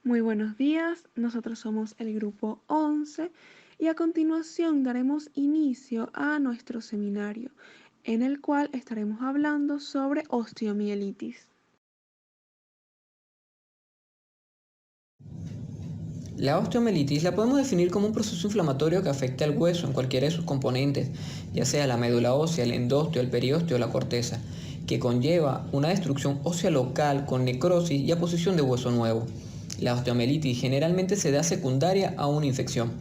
Muy buenos días, nosotros somos el grupo 11 y a continuación daremos inicio a nuestro seminario, en el cual estaremos hablando sobre osteomielitis. La osteomielitis la podemos definir como un proceso inflamatorio que afecta al hueso en cualquiera de sus componentes, ya sea la médula ósea, el endósteo, el periósteo o la corteza, que conlleva una destrucción ósea local con necrosis y aposición de hueso nuevo. La osteomielitis generalmente se da secundaria a una infección.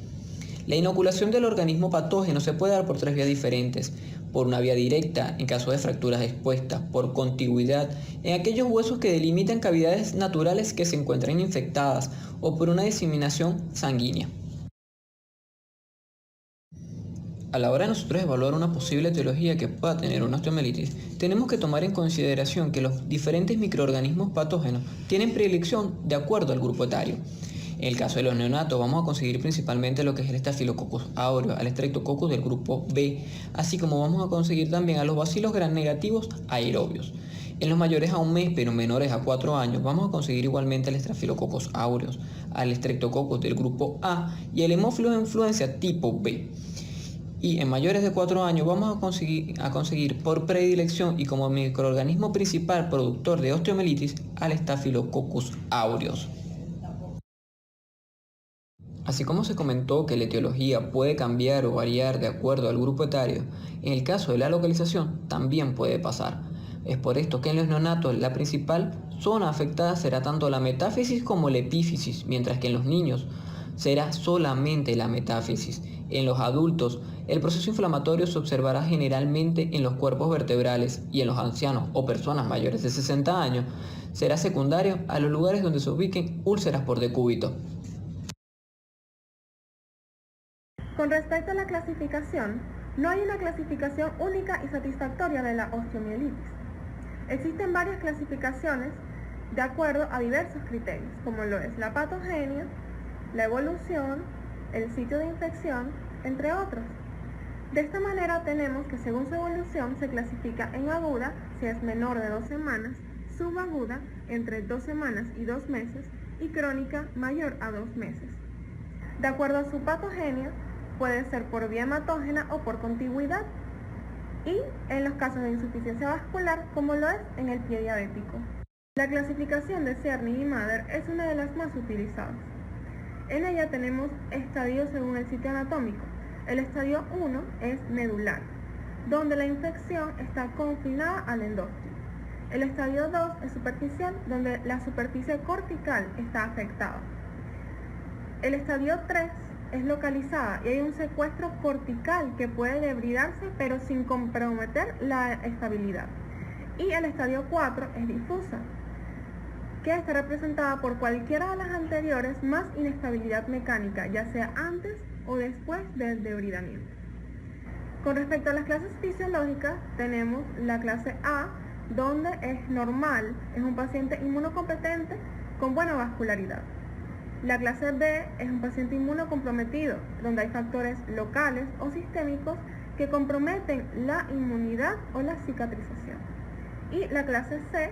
La inoculación del organismo patógeno se puede dar por tres vías diferentes: por una vía directa en caso de fracturas expuestas, por contigüidad en aquellos huesos que delimitan cavidades naturales que se encuentran infectadas, o por una diseminación sanguínea. A la hora de nosotros evaluar una posible etiología que pueda tener una osteomielitis, tenemos que tomar en consideración que los diferentes microorganismos patógenos tienen predilección de acuerdo al grupo etario. En el caso de los neonatos vamos a conseguir principalmente lo que es el Staphylococcus aureus, al Streptococcus del grupo B, así como vamos a conseguir también a los bacilos gram negativos aerobios. En los mayores a un mes, pero menores a 4 años, vamos a conseguir igualmente al Staphylococcus aureus, al Streptococcus del grupo A y el Haemophilus influenza tipo B. Y en mayores de 4 años vamos a conseguir por predilección y como microorganismo principal productor de osteomielitis al Staphylococcus aureus. Así como se comentó que la etiología puede cambiar o variar de acuerdo al grupo etario, en el caso de la localización también puede pasar. Es por esto que en los neonatos la principal zona afectada será tanto la metáfisis como la epífisis, mientras que en los niños será solamente la metáfisis. En los adultos, el proceso inflamatorio se observará generalmente en los cuerpos vertebrales, y en los ancianos o personas mayores de 60 años será secundario a los lugares donde se ubiquen úlceras por decúbito. Con respecto a la clasificación, no hay una clasificación única y satisfactoria de la osteomielitis. Existen varias clasificaciones de acuerdo a diversos criterios, como lo es la patogenia, la evolución, el sitio de infección, entre otros. De esta manera tenemos que según su evolución se clasifica en aguda si es menor de 2 semanas, subaguda entre 2 semanas y 2 meses y crónica mayor a 2 meses. De acuerdo a su patogenia, puede ser por vía hematógena o por contigüidad, y en los casos de insuficiencia vascular, como lo es en el pie diabético. La clasificación de Cerny y Mader es una de las más utilizadas. En ella tenemos estadios según el sitio anatómico. El estadio 1 es medular, donde la infección está confinada al endósteo. El estadio 2 es superficial, donde la superficie cortical está afectada. El estadio 3 es localizada y hay un secuestro cortical que puede debridarse pero sin comprometer la estabilidad. Y el estadio 4 es difusa, que está representada por cualquiera de las anteriores más inestabilidad mecánica, ya sea antes o después del debridamiento. Con respecto a las clases fisiológicas, tenemos la clase A, donde es normal, es un paciente inmunocompetente con buena vascularidad. La clase B es un paciente inmunocomprometido, donde hay factores locales o sistémicos que comprometen la inmunidad o la cicatrización. Y la clase C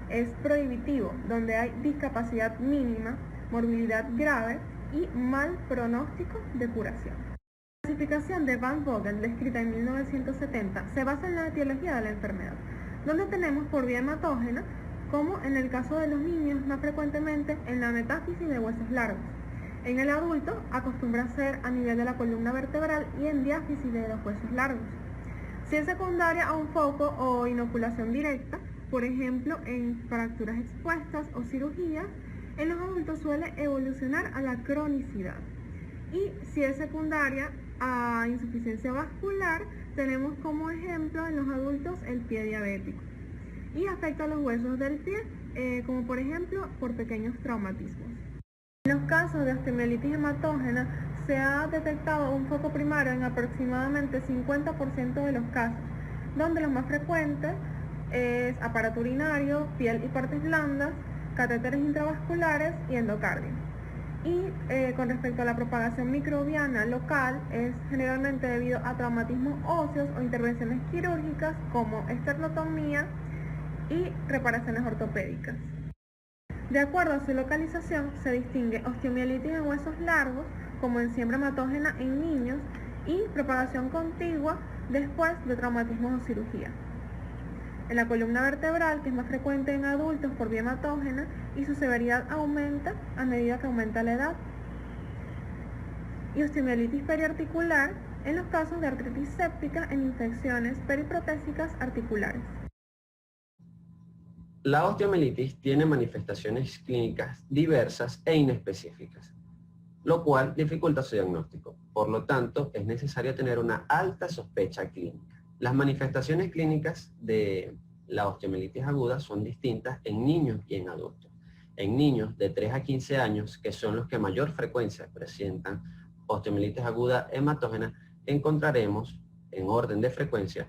es prohibitivo, donde hay discapacidad mínima, morbilidad grave y mal pronóstico de curación. La clasificación de Van Vogel, descrita en 1970, se basa en la etiología de la enfermedad, donde tenemos por vía hematógena, como en el caso de los niños, más frecuentemente en la metáfisis de huesos largos. En el adulto acostumbra ser a nivel de la columna vertebral y en diáfisis de los huesos largos. Si es secundaria a un foco o inoculación directa, por ejemplo en fracturas expuestas o cirugías, en los adultos suele evolucionar a la cronicidad. Y si es secundaria a insuficiencia vascular, tenemos como ejemplo en los adultos el pie diabético. Y afecta a los huesos del pie, como por ejemplo por pequeños traumatismos. En los casos de osteomielitis hematógena se ha detectado un foco primario en aproximadamente 50% de los casos, donde los más frecuentes es aparato urinario, piel y partes blandas, catéteres intravasculares y endocardio. Y con respecto a la propagación microbiana local, es generalmente debido a traumatismos óseos o intervenciones quirúrgicas como esternotomía y reparaciones ortopédicas. De acuerdo a su localización, se distingue osteomielitis en huesos largos, como en siembra hematógena en niños, y propagación contigua después de traumatismos o cirugía. En la columna vertebral, que es más frecuente en adultos por vía hematógena, y su severidad aumenta a medida que aumenta la edad. Y osteomielitis periarticular en los casos de artritis séptica en infecciones periprotésicas articulares. La osteomielitis tiene manifestaciones clínicas diversas e inespecíficas, lo cual dificulta su diagnóstico. Por lo tanto, es necesario tener una alta sospecha clínica. Las manifestaciones clínicas de la osteomielitis aguda son distintas en niños y en adultos. En niños de 3 a 15 años, que son los que mayor frecuencia presentan osteomielitis aguda hematógena, encontraremos, en orden de frecuencia,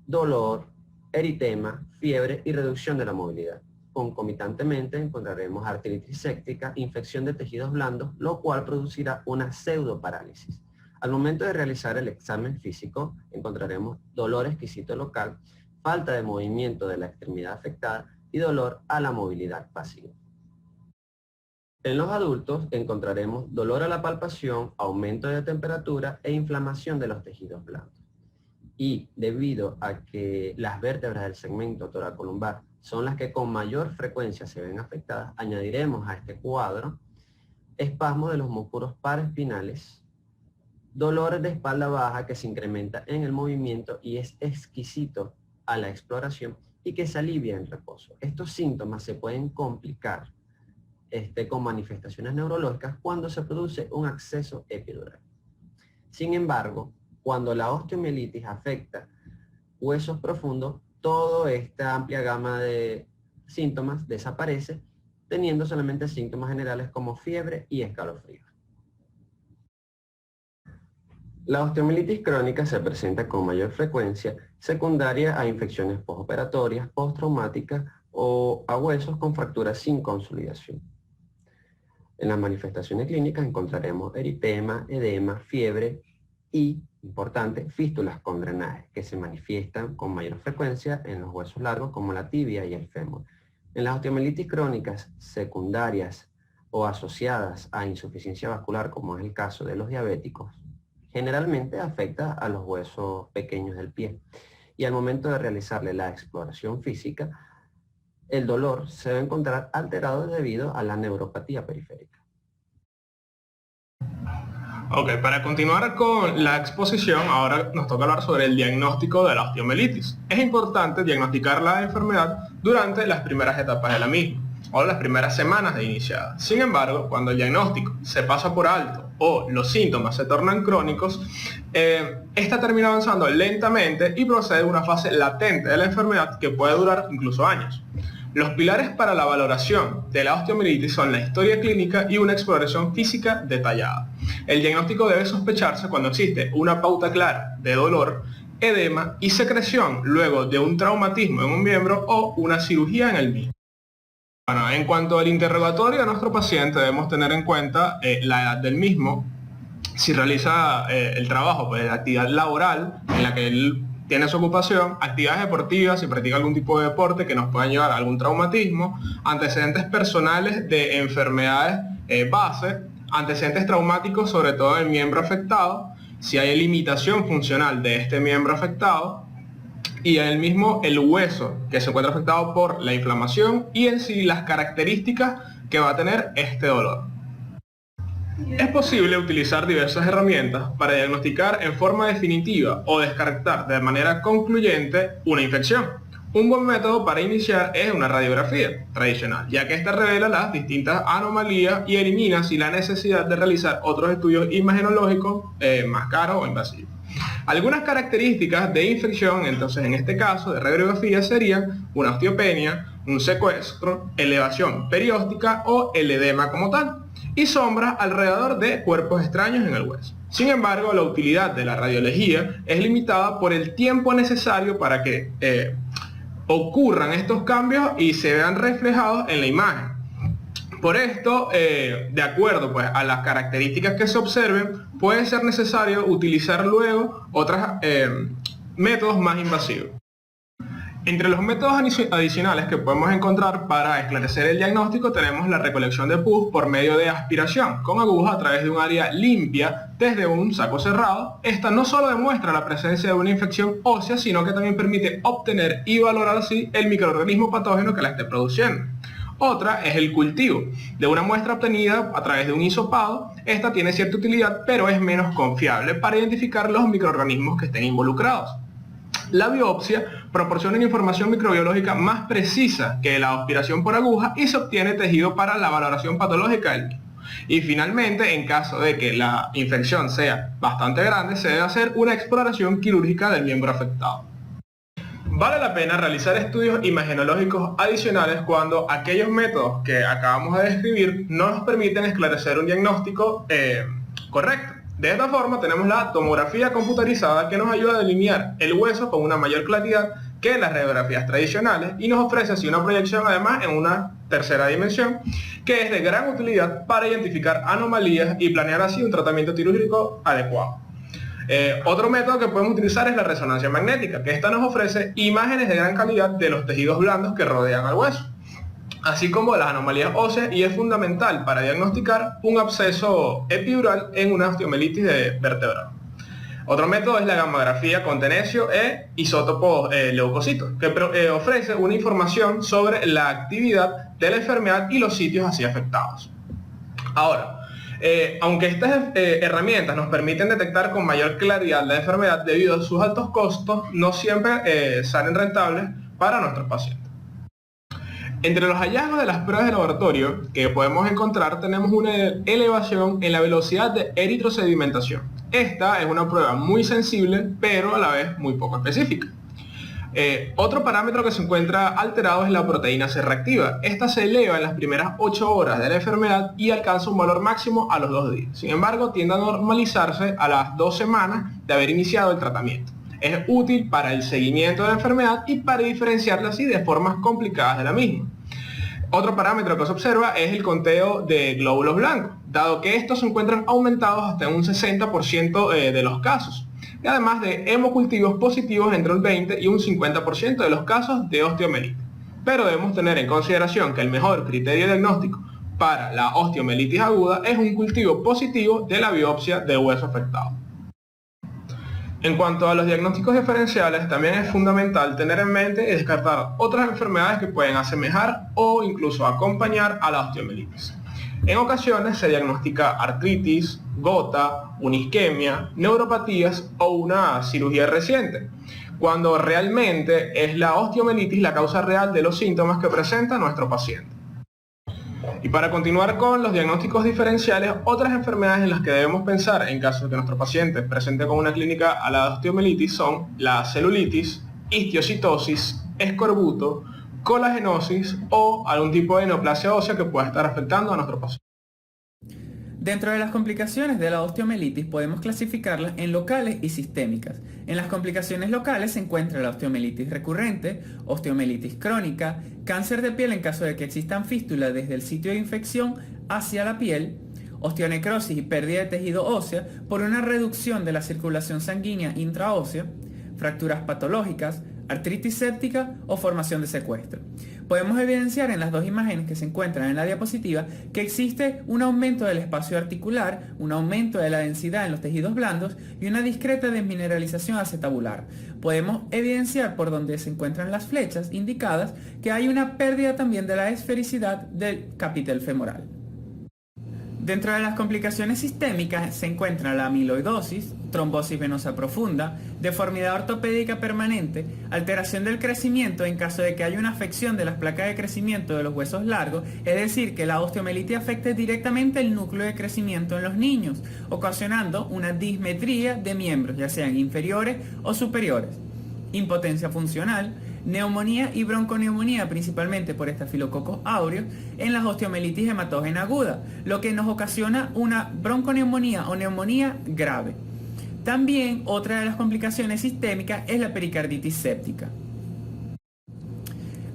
dolor, eritema, fiebre y reducción de la movilidad. Concomitantemente encontraremos artritis séptica, infección de tejidos blandos, lo cual producirá una pseudoparálisis. Al momento de realizar el examen físico, encontraremos dolor exquisito local, falta de movimiento de la extremidad afectada y dolor a la movilidad pasiva. En los adultos encontraremos dolor a la palpación, aumento de temperatura e inflamación de los tejidos blandos. Y debido a que las vértebras del segmento toracolumbar son las que con mayor frecuencia se ven afectadas, añadiremos a este cuadro espasmos de los músculos paraespinales, dolores de espalda baja que se incrementa en el movimiento y es exquisito a la exploración y que se alivia en reposo. Estos síntomas se pueden complicar con manifestaciones neurológicas cuando se produce un acceso epidural. Sin embargo, cuando la osteomielitis afecta huesos profundos, toda esta amplia gama de síntomas desaparece, teniendo solamente síntomas generales como fiebre y escalofríos. La osteomielitis crónica se presenta con mayor frecuencia secundaria a infecciones postoperatorias, postraumáticas o a huesos con fracturas sin consolidación. En las manifestaciones clínicas encontraremos eritema, edema, fiebre y, importante, fístulas con drenaje, que se manifiestan con mayor frecuencia en los huesos largos como la tibia y el fémur. En las osteomielitis crónicas secundarias o asociadas a insuficiencia vascular, como es el caso de los diabéticos, generalmente afecta a los huesos pequeños del pie. Y al momento de realizarle la exploración física, el dolor se debe encontrar alterado debido a la neuropatía periférica. Ok, para continuar con la exposición, ahora nos toca hablar sobre el diagnóstico de la osteomielitis. Es importante diagnosticar la enfermedad durante las primeras etapas de la misma, o las primeras semanas de iniciada. Sin embargo, cuando el diagnóstico se pasa por alto o los síntomas se tornan crónicos, esta termina avanzando lentamente y procede a una fase latente de la enfermedad que puede durar incluso años. Los pilares para la valoración de la osteomielitis son la historia clínica y una exploración física detallada. El diagnóstico debe sospecharse cuando existe una pauta clara de dolor, edema y secreción luego de un traumatismo en un miembro o una cirugía en el mismo. Bueno, en cuanto al interrogatorio de nuestro paciente, debemos tener en cuenta la edad del mismo, si realiza el trabajo, pues la actividad laboral en la que él tiene su ocupación, actividades deportivas, si practica algún tipo de deporte que nos puedan llevar a algún traumatismo, antecedentes personales de enfermedades base, antecedentes traumáticos sobre todo en el miembro afectado, si hay limitación funcional de este miembro afectado, y en el mismo el hueso que se encuentra afectado por la inflamación y en sí las características que va a tener este dolor. Es posible utilizar diversas herramientas para diagnosticar en forma definitiva o descartar de manera concluyente una infección. Un buen método para iniciar es una radiografía tradicional, ya que esta revela las distintas anomalías y elimina sin la necesidad de realizar otros estudios imagenológicos más caros o invasivos. Algunas características de infección, entonces en este caso de radiografía, serían una osteopenia, un secuestro, elevación perióstica o el edema como tal, y sombras alrededor de cuerpos extraños en el hueso. Sin embargo, la utilidad de la radiología es limitada por el tiempo necesario para que ocurran estos cambios y se vean reflejados en la imagen. Por esto, de acuerdo pues, a las características que se observen, puede ser necesario utilizar luego otros métodos más invasivos. Entre los métodos adicionales que podemos encontrar para esclarecer el diagnóstico tenemos la recolección de pus por medio de aspiración con aguja a través de un área limpia desde un saco cerrado. Esta no solo demuestra la presencia de una infección ósea, sino que también permite obtener y valorar así el microorganismo patógeno que la esté produciendo. Otra es el cultivo de una muestra obtenida a través de un hisopado. Esta tiene cierta utilidad, pero es menos confiable para identificar los microorganismos que estén involucrados. La biopsia proporciona una información microbiológica más precisa que la aspiración por aguja y se obtiene tejido para la valoración patológica del mismo. Y finalmente, en caso de que la infección sea bastante grande, se debe hacer una exploración quirúrgica del miembro afectado. Vale la pena realizar estudios imagenológicos adicionales cuando aquellos métodos que acabamos de describir no nos permiten esclarecer un diagnóstico correcto. De esta forma tenemos la tomografía computarizada que nos ayuda a delinear el hueso con una mayor claridad que las radiografías tradicionales y nos ofrece así una proyección además en una tercera dimensión que es de gran utilidad para identificar anomalías y planear así un tratamiento quirúrgico adecuado. Otro método que podemos utilizar es la resonancia magnética, que esta nos ofrece imágenes de gran calidad de los tejidos blandos que rodean al hueso, así como las anomalías óseas, y es fundamental para diagnosticar un absceso epidural en una osteomelitis vertebral. Otro método es la gammagrafía con tenesio e isótopos leucocitos, que ofrece una información sobre la actividad de la enfermedad y los sitios así afectados. Ahora, aunque estas herramientas nos permiten detectar con mayor claridad la enfermedad debido a sus altos costos, no siempre salen rentables para nuestros pacientes. Entre los hallazgos de las pruebas de laboratorio que podemos encontrar tenemos una elevación en la velocidad de eritrosedimentación. Esta es una prueba muy sensible, pero a la vez muy poco específica. Otro parámetro que se encuentra alterado es la proteína C reactiva. Esta se eleva en las primeras 8 horas de la enfermedad y alcanza un valor máximo a los 2 días. Sin embargo, tiende a normalizarse a las 2 semanas de haber iniciado el tratamiento. Es útil para el seguimiento de la enfermedad y para diferenciarla así de formas complicadas de la misma. Otro parámetro que se observa es el conteo de glóbulos blancos, dado que estos se encuentran aumentados hasta un 60% de los casos, y además de hemocultivos positivos entre un 20 y un 50% de los casos de osteomelitis. Pero debemos tener en consideración que el mejor criterio diagnóstico para la osteomelitis aguda es un cultivo positivo de la biopsia de hueso afectado. En cuanto a los diagnósticos diferenciales, también es fundamental tener en mente y descartar otras enfermedades que pueden asemejar o incluso acompañar a la osteomelitis. En ocasiones se diagnostica artritis, gota, una isquemia, neuropatías o una cirugía reciente, cuando realmente es la osteomelitis la causa real de los síntomas que presenta nuestro paciente. Y para continuar con los diagnósticos diferenciales, otras enfermedades en las que debemos pensar en caso de que nuestro paciente presente con una clínica a la osteomelitis son la celulitis, histiocytosis, escorbuto, colagenosis o algún tipo de neoplasia ósea que pueda estar afectando a nuestro paciente. Dentro de las complicaciones de la osteomelitis podemos clasificarlas en locales y sistémicas. En las complicaciones locales se encuentra la osteomelitis recurrente, osteomelitis crónica, cáncer de piel en caso de que existan fístulas desde el sitio de infección hacia la piel, osteonecrosis y pérdida de tejido ósea por una reducción de la circulación sanguínea intraósea, fracturas patológicas, artritis séptica o formación de secuestro. Podemos evidenciar en las dos imágenes que se encuentran en la diapositiva que existe un aumento del espacio articular, un aumento de la densidad en los tejidos blandos y una discreta desmineralización acetabular. Podemos evidenciar por donde se encuentran las flechas indicadas que hay una pérdida también de la esfericidad del capitel femoral. Dentro de las complicaciones sistémicas se encuentra la amiloidosis, trombosis venosa profunda, deformidad ortopédica permanente, alteración del crecimiento en caso de que haya una afección de las placas de crecimiento de los huesos largos, es decir, que la osteomelitis afecte directamente el núcleo de crecimiento en los niños, ocasionando una dismetría de miembros, ya sean inferiores o superiores, impotencia funcional, neumonía y bronconeumonía, principalmente por estafilococos aureus, en la osteomelitis hematógena aguda, lo que nos ocasiona una bronconeumonía o neumonía grave. También otra de las complicaciones sistémicas es la pericarditis séptica.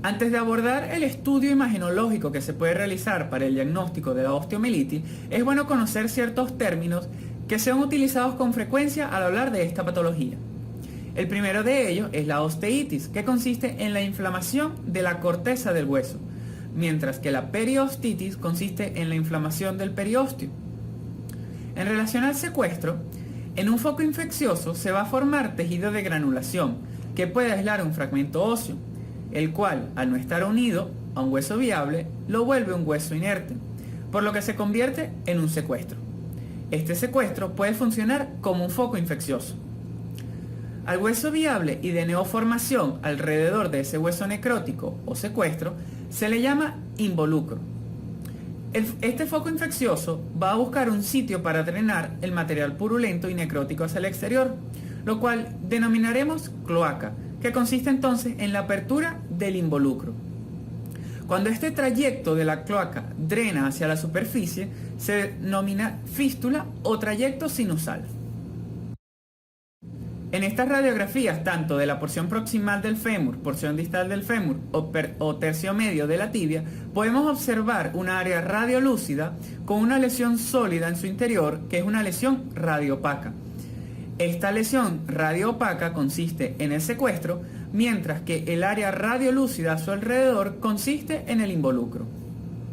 Antes de abordar el estudio imagenológico que se puede realizar para el diagnóstico de la osteomelitis, es bueno conocer ciertos términos que sean utilizados con frecuencia al hablar de esta patología. El primero de ellos es la osteitis, que consiste en la inflamación de la corteza del hueso, mientras que la periostitis consiste en la inflamación del periósteo. En relación al secuestro, en un foco infeccioso se va a formar tejido de granulación, que puede aislar un fragmento óseo, el cual, al no estar unido a un hueso viable, lo vuelve un hueso inerte, por lo que se convierte en un secuestro. Este secuestro puede funcionar como un foco infeccioso. Al hueso viable y de neoformación alrededor de ese hueso necrótico o secuestro se le llama involucro. Este foco infeccioso va a buscar un sitio para drenar el material purulento y necrótico hacia el exterior, lo cual denominaremos cloaca, que consiste entonces en la apertura del involucro. Cuando este trayecto de la cloaca drena hacia la superficie, se denomina fístula o trayecto sinusal. En estas radiografías, tanto de la porción proximal del fémur, porción distal del fémur o tercio medio de la tibia, podemos observar una área radiolúcida con una lesión sólida en su interior, que es una lesión radioopaca. Esta lesión radioopaca consiste en el secuestro, mientras que el área radiolúcida a su alrededor consiste en el involucro.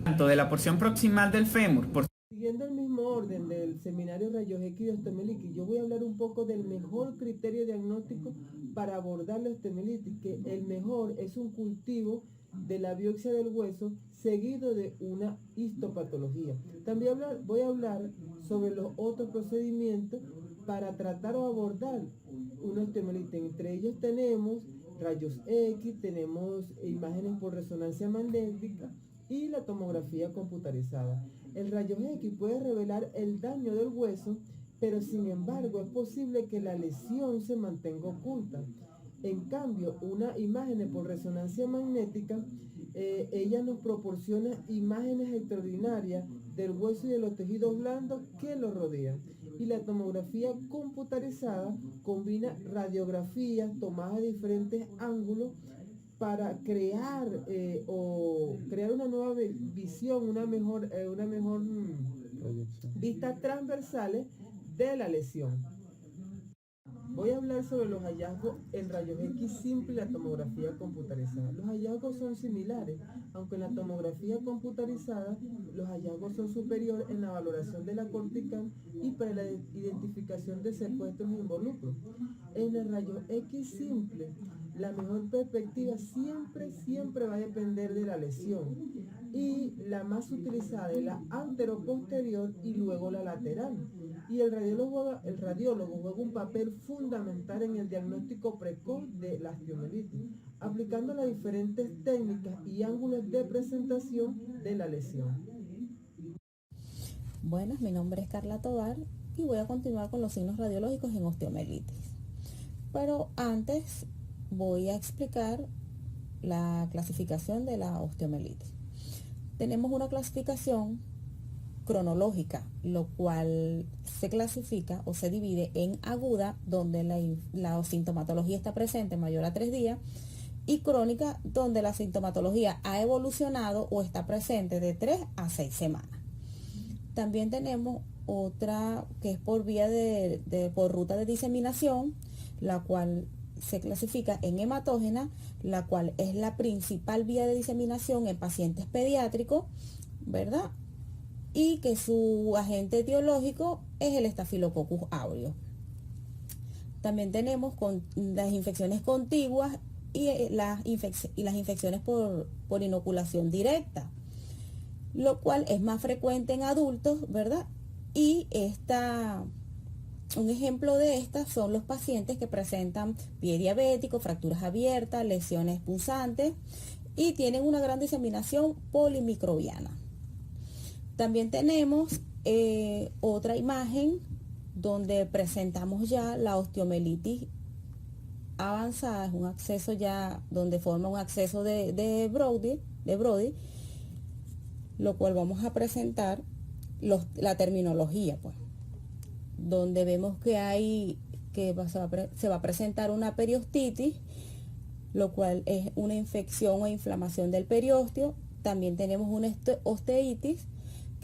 Tanto de la porción proximal del fémur, Siguiendo el mismo orden del seminario Rayos X de osteomielitis, yo voy a hablar un poco del mejor criterio diagnóstico para abordar la osteomielitis, que el mejor es un cultivo de la biopsia del hueso seguido de una histopatología. También voy a hablar sobre los otros procedimientos para tratar o abordar una osteomielitis. Entre ellos tenemos rayos X, tenemos imágenes por resonancia magnética y la tomografía computarizada. El rayos X puede revelar el daño del hueso, pero sin embargo es posible que la lesión se mantenga oculta. En cambio, una imagen por resonancia magnética, ella nos proporciona imágenes extraordinarias del hueso y de los tejidos blandos que lo rodean. Y la tomografía computarizada combina radiografías tomadas de diferentes ángulos para crear una nueva visión, una mejor vistas transversales de la lesión. Voy a hablar sobre los hallazgos en rayos X simple y la tomografía computarizada. Los hallazgos son similares, aunque en la tomografía computarizada los hallazgos son superiores en la valoración de la cortical y para la identificación de secuestros e involucros. En el rayo X simple, la mejor perspectiva siempre va a depender de la lesión, y la más utilizada es la anteroposterior y luego la lateral. Y el radiólogo juega un papel fundamental en el diagnóstico precoz de la osteomielitis, aplicando las diferentes técnicas y ángulos de presentación de la lesión. Buenas, mi nombre es Carla Tobar y voy a continuar con los signos radiológicos en osteomielitis. Pero antes voy a explicar la clasificación de la osteomielitis. Tenemos una clasificación cronológica, lo cual se clasifica o se divide en aguda, donde la sintomatología está presente mayor a 3 días, y crónica, donde la sintomatología ha evolucionado o está presente de 3 a 6 semanas. También tenemos otra que es por vía por ruta de diseminación, la cual se clasifica en hematógena, la cual es la principal vía de diseminación en pacientes pediátricos, ¿verdad? Y que su agente etiológico es el Staphylococcus aureus. También tenemos las infecciones contiguas y las infecciones por inoculación directa, lo cual es más frecuente en adultos, ¿verdad? Y un ejemplo de estas son los pacientes que presentan pie diabético, fracturas abiertas, lesiones punzantes y tienen una gran diseminación polimicrobiana. También tenemos otra imagen donde presentamos ya la osteomielitis avanzada, es un acceso ya donde forma un acceso de Brody, lo cual vamos a presentar la terminología, pues, donde vemos que se va a presentar una periostitis, lo cual es una infección o inflamación del periósteo. También tenemos una osteitis,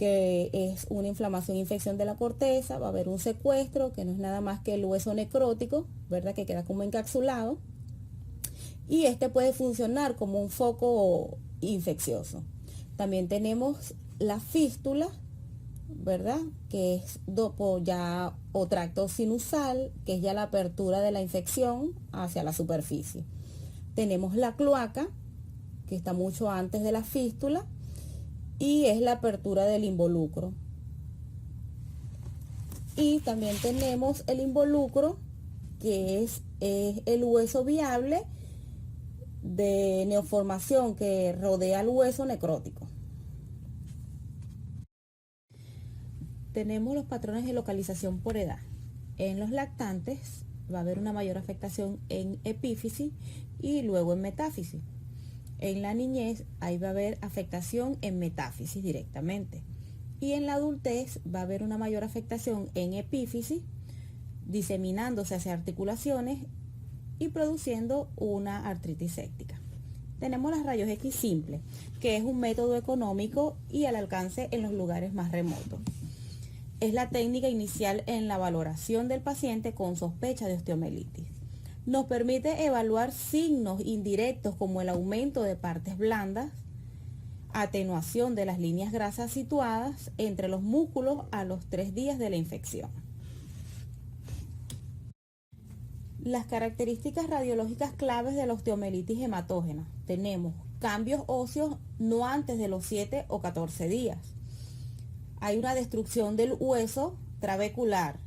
que es una inflamación, infección de la corteza, va a haber un secuestro, que no es nada más que el hueso necrótico, ¿verdad? Que queda como encapsulado. Y este puede funcionar como un foco infeccioso. También tenemos la fístula, ¿verdad? Que es ya o tracto sinusal, que es ya la apertura de la infección hacia la superficie. Tenemos la cloaca, que está mucho antes de la fístula, y es la apertura del involucro. Y también tenemos el involucro, que es el hueso viable de neoformación que rodea el hueso necrótico. Tenemos los patrones de localización por edad. En los lactantes va a haber una mayor afectación en epífisis y luego en metáfisis. En la niñez ahí va a haber afectación en metáfisis directamente. Y en la adultez va a haber una mayor afectación en epífisis, diseminándose hacia articulaciones y produciendo una artritis séptica. Tenemos las rayos X simples, que es un método económico y al alcance en los lugares más remotos. Es la técnica inicial en la valoración del paciente con sospecha de osteomielitis. Nos permite evaluar signos indirectos como el aumento de partes blandas, atenuación de las líneas grasas situadas entre los músculos a los 3 días de la infección. Las características radiológicas claves de la osteomielitis hematógena. Tenemos cambios óseos no antes de los 7 o 14 días. Hay una destrucción del hueso trabecular.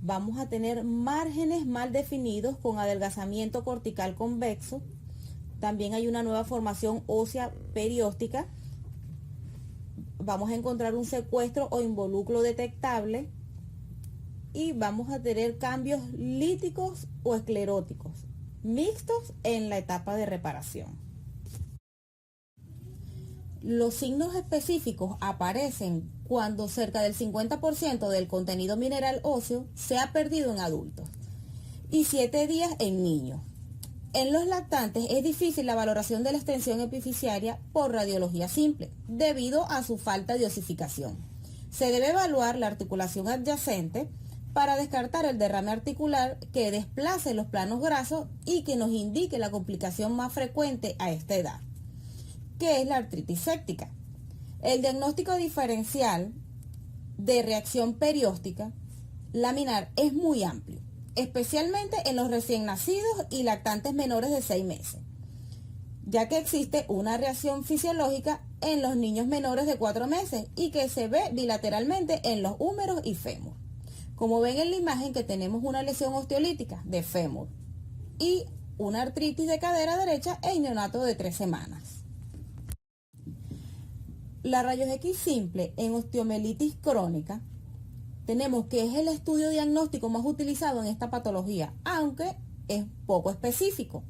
Vamos a tener márgenes mal definidos con adelgazamiento cortical convexo. También hay una nueva formación ósea perióstica. Vamos a encontrar un secuestro o involucro detectable. Y vamos a tener cambios líticos o escleróticos, mixtos en la etapa de reparación. Los signos específicos aparecen cuando cerca del 50% del contenido mineral óseo se ha perdido en adultos y 7 días en niños. En los lactantes es difícil la valoración de la extensión epifisiaria por radiología simple, debido a su falta de osificación. Se debe evaluar la articulación adyacente para descartar el derrame articular que desplace los planos grasos y que nos indique la complicación más frecuente a esta edad, que es la artritis séptica. El diagnóstico diferencial de reacción perióstica laminar es muy amplio, especialmente en los recién nacidos y lactantes menores de 6 meses, ya que existe una reacción fisiológica en los niños menores de 4 meses y que se ve bilateralmente en los húmeros y fémur. Como ven en la imagen que tenemos una lesión osteolítica de fémur y una artritis de cadera derecha en neonato de 3 semanas. La rayos X simple en osteomielitis crónica tenemos que es el estudio diagnóstico más utilizado en esta patología, aunque es poco específico.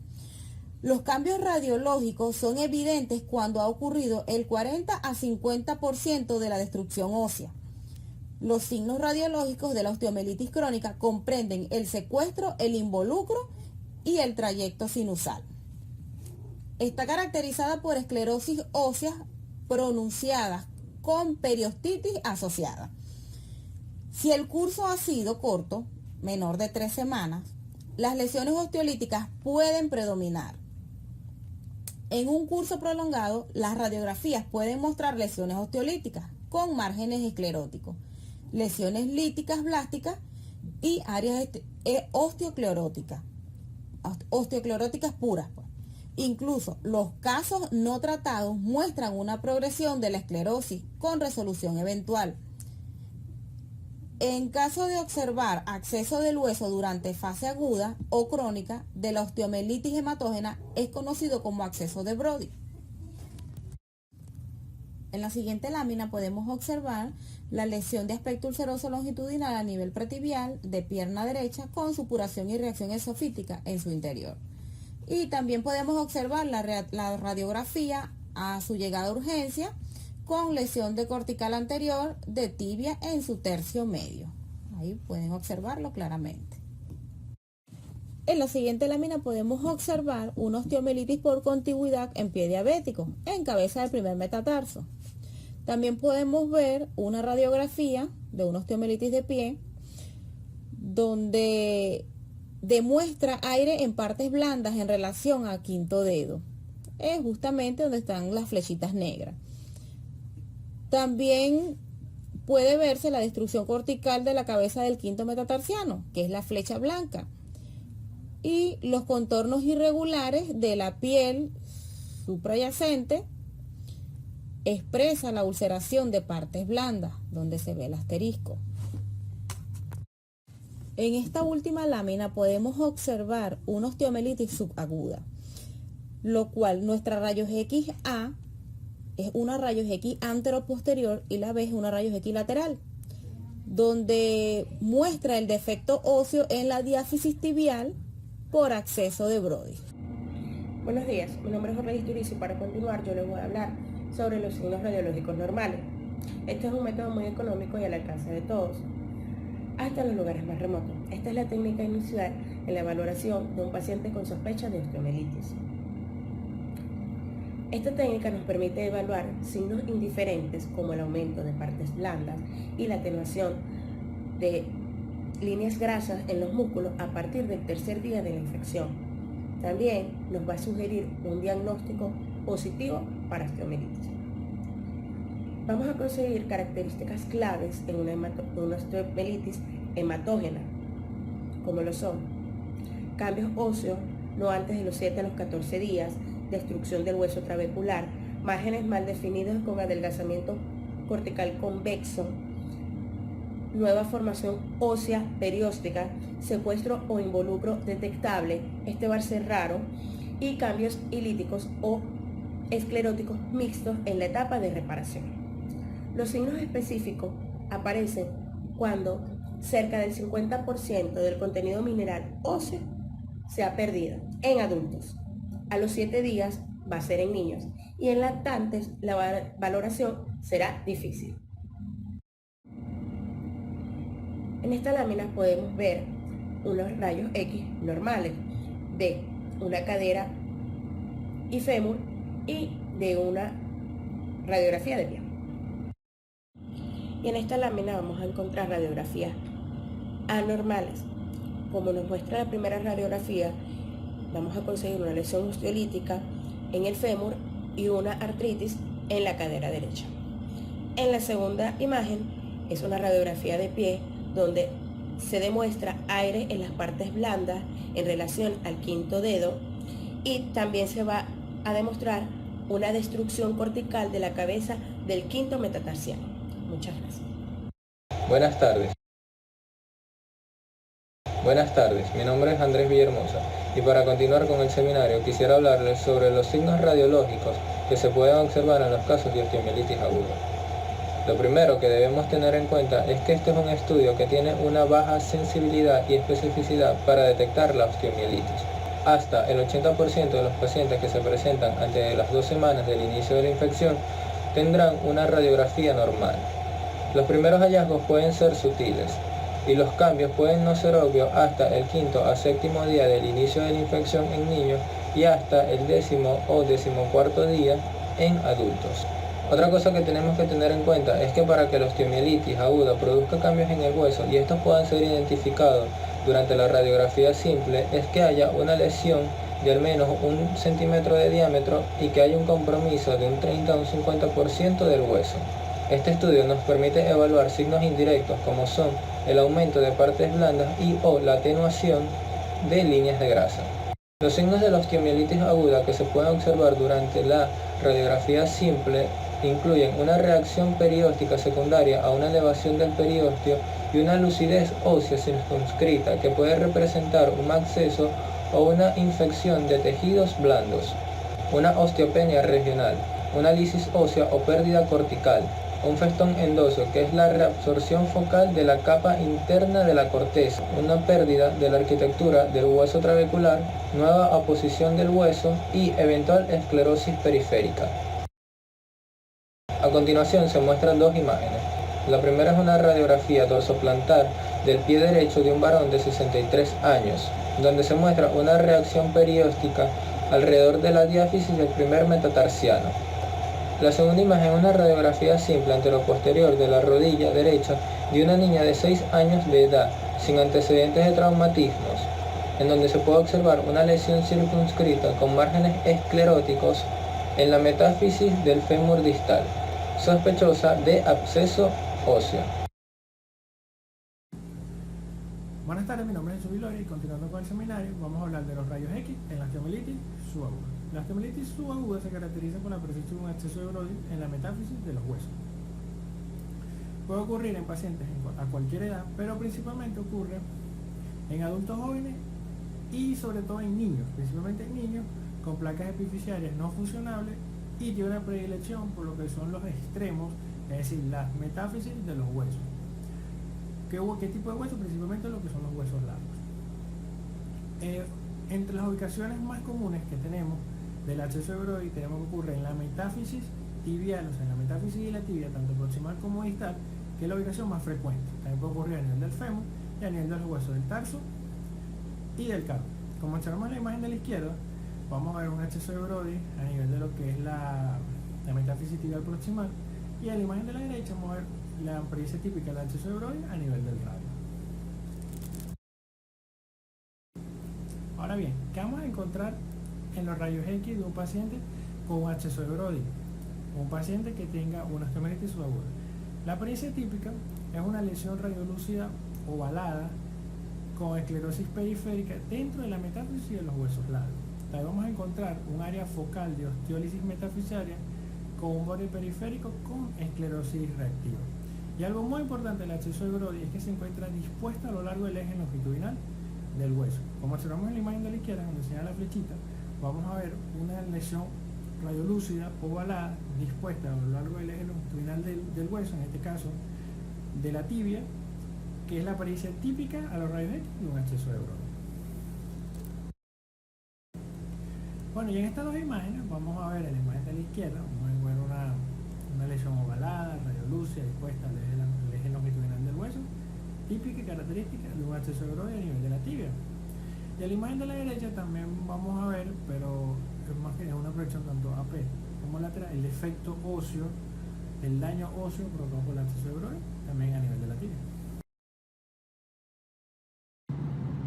Los cambios radiológicos son evidentes cuando ha ocurrido el 40 a 50% de la destrucción ósea. Los signos radiológicos de la osteomielitis crónica comprenden el secuestro, el involucro y el trayecto sinusal. Está caracterizada por esclerosis óseas pronunciadas con periostitis asociada. Si el curso ha sido corto, menor de 3 semanas, las lesiones osteolíticas pueden predominar. En un curso prolongado, las radiografías pueden mostrar lesiones osteolíticas con márgenes escleróticos, lesiones líticas blásticas y áreas osteocleróticas puras. Incluso los casos no tratados muestran una progresión de la esclerosis con resolución eventual. En caso de observar acceso del hueso durante fase aguda o crónica de la osteomielitis hematógena, es conocido como acceso de Brody. En la siguiente lámina podemos observar la lesión de aspecto ulceroso longitudinal a nivel pretibial de pierna derecha con supuración y reacción esofítica en su interior. Y también podemos observar la radiografía a su llegada a urgencia con lesión de cortical anterior de tibia en su tercio medio. Ahí pueden observarlo claramente. En la siguiente lámina podemos observar una osteomielitis por contigüidad en pie diabético, en cabeza del primer metatarso. También podemos ver una radiografía de una osteomielitis de pie, donde demuestra aire en partes blandas en relación al quinto dedo. Es justamente donde están las flechitas negras. También puede verse la destrucción cortical de la cabeza del quinto metatarsiano, que es la flecha blanca, y los contornos irregulares de la piel suprayacente expresa la ulceración de partes blandas, donde se ve el asterisco. En esta última lámina podemos observar una osteomielitis subaguda, lo cual nuestra rayos X A es una rayos X anteroposterior y la B es una rayos X lateral, donde muestra el defecto óseo en la diáfisis tibial por acceso de Brody. Buenos días, mi nombre es Jorge Isturizo y para continuar yo les voy a hablar sobre los signos radiológicos normales. Este es un método muy económico y al alcance de todos, hasta los lugares más remotos. Esta es la técnica inicial en la valoración de un paciente con sospecha de osteomielitis. Esta técnica nos permite evaluar signos indiferentes como el aumento de partes blandas y la atenuación de líneas grasas en los músculos a partir del tercer día de la infección. También nos va a sugerir un diagnóstico positivo para osteomielitis. Vamos a conseguir características claves en una osteomielitis hematógena, como lo son cambios óseos no antes de los 7 a los 14 días, destrucción del hueso trabecular, márgenes mal definidos con adelgazamiento cortical convexo, nueva formación ósea perióstica, secuestro o involucro detectable, este va a ser raro, y cambios ilíticos o escleróticos mixtos en la etapa de reparación. Los signos específicos aparecen cuando cerca del 50% del contenido mineral óseo se ha perdido en adultos. A los 7 días va a ser en niños y en lactantes la valoración será difícil. En esta lámina podemos ver unos rayos X normales de una cadera y fémur y de una radiografía de pie. Y en esta lámina vamos a encontrar radiografías anormales. Como nos muestra la primera radiografía, vamos a conseguir una lesión osteolítica en el fémur y una artritis en la cadera derecha. En la segunda imagen es una radiografía de pie donde se demuestra aire en las partes blandas en relación al quinto dedo y también se va a demostrar una destrucción cortical de la cabeza del quinto metatarsiano. Muchas gracias. Buenas tardes, mi nombre es Andrés Villahermosa y para continuar con el seminario quisiera hablarles sobre los signos radiológicos que se pueden observar en los casos de osteomielitis aguda. Lo primero que debemos tener en cuenta es que este es un estudio que tiene una baja sensibilidad y especificidad para detectar la osteomielitis. Hasta el 80% de los pacientes que se presentan antes de las 2 semanas del inicio de la infección tendrán una radiografía normal. Los primeros hallazgos pueden ser sutiles y los cambios pueden no ser obvios hasta el 5º a 7º día del inicio de la infección en niños y hasta el 10º o 14º día en adultos. Otra cosa que tenemos que tener en cuenta es que para que la osteomielitis aguda produzca cambios en el hueso y estos puedan ser identificados durante la radiografía simple es que haya una lesión de al menos 1 centímetro de diámetro y que haya un compromiso de un 30 a un 50% del hueso. Este estudio nos permite evaluar signos indirectos como son el aumento de partes blandas y o la atenuación de líneas de grasa. Los signos de la osteomielitis aguda que se pueden observar durante la radiografía simple incluyen una reacción perióstica secundaria a una elevación del periósteo y una lucidez ósea circunscrita que puede representar un absceso o una infección de tejidos blandos, una osteopenia regional, una lisis ósea o pérdida cortical, un festón endoso que es la reabsorción focal de la capa interna de la corteza, una pérdida de la arquitectura del hueso trabecular, nueva oposición del hueso y eventual esclerosis periférica. A continuación se muestran 2 imágenes. La primera es una radiografía dorsoplantar del pie derecho de un varón de 63 años, donde se muestra una reacción perióstica alrededor de la diáfisis del primer metatarsiano. La segunda imagen es una radiografía simple anteroposterior de la rodilla derecha de una niña de 6 años de edad, sin antecedentes de traumatismos, en donde se puede observar una lesión circunscrita con márgenes escleróticos en la metáfisis del fémur distal, sospechosa de absceso óseo. Buenas tardes, mi nombre es Jesús Vilori y continuando con el seminario vamos a hablar de los rayos X en la osteomielitis subaguda. La osteomielitis subaguda se caracteriza por la presencia de un exceso de Brody en la metáfisis de los huesos. Puede ocurrir en pacientes a cualquier edad, pero principalmente ocurre en adultos jóvenes y sobre todo en niños, principalmente en niños con placas epifisiarias no funcionables y tiene una predilección por lo que son los extremos, es decir, las metáfisis de los huesos. ¿Qué tipo de huesos? Principalmente lo que son los huesos largos. Entre las ubicaciones más comunes que tenemos del exceso de Brody tenemos que ocurre en la metáfisis tibial, o sea, en la metáfisis y la tibia, tanto proximal como distal, que es la ubicación más frecuente. También puede ocurrir a nivel del fémur y a nivel de los huesos del tarso y del carpo. Como observamos en la imagen de la izquierda, vamos a ver un exceso de Brody a nivel de lo que es la metáfisis tibial proximal, y en la imagen de la derecha vamos a ver la pericia típica del exceso de Brody a nivel del radio. Ahora bien, ¿qué vamos a encontrar en los rayos X de un paciente con un exceso de Brody? Un paciente que tenga una osteomielitis subaguda. La pericia típica es una lesión radiolúcida ovalada con esclerosis periférica dentro de la metáfisis y de los huesos largos. También vamos a encontrar un área focal de osteólisis metafisiaria con un borde periférico con esclerosis reactiva. Y algo muy importante del exceso de Brody es que se encuentra dispuesta a lo largo del eje longitudinal del hueso. Como observamos en la imagen de la izquierda, donde señala la flechita, vamos a ver una lesión radiolúcida ovalada dispuesta a lo largo del eje longitudinal del hueso, en este caso de la tibia, que es la pericia típica a los rayos X de un exceso de Brody. Bueno, y en estas dos imágenes vamos a ver en la imagen de la izquierda, vamos a ver una lesión ovalada, radiolúcida, dispuesta al eje longitudinal del hueso, típica y característica de un exceso de Brody a nivel de la tibia. Y en la imagen de la derecha también vamos a ver, pero es más que una proyección tanto AP como lateral, el efecto óseo, el daño óseo provocado por el exceso de Brody, también a nivel de la tibia.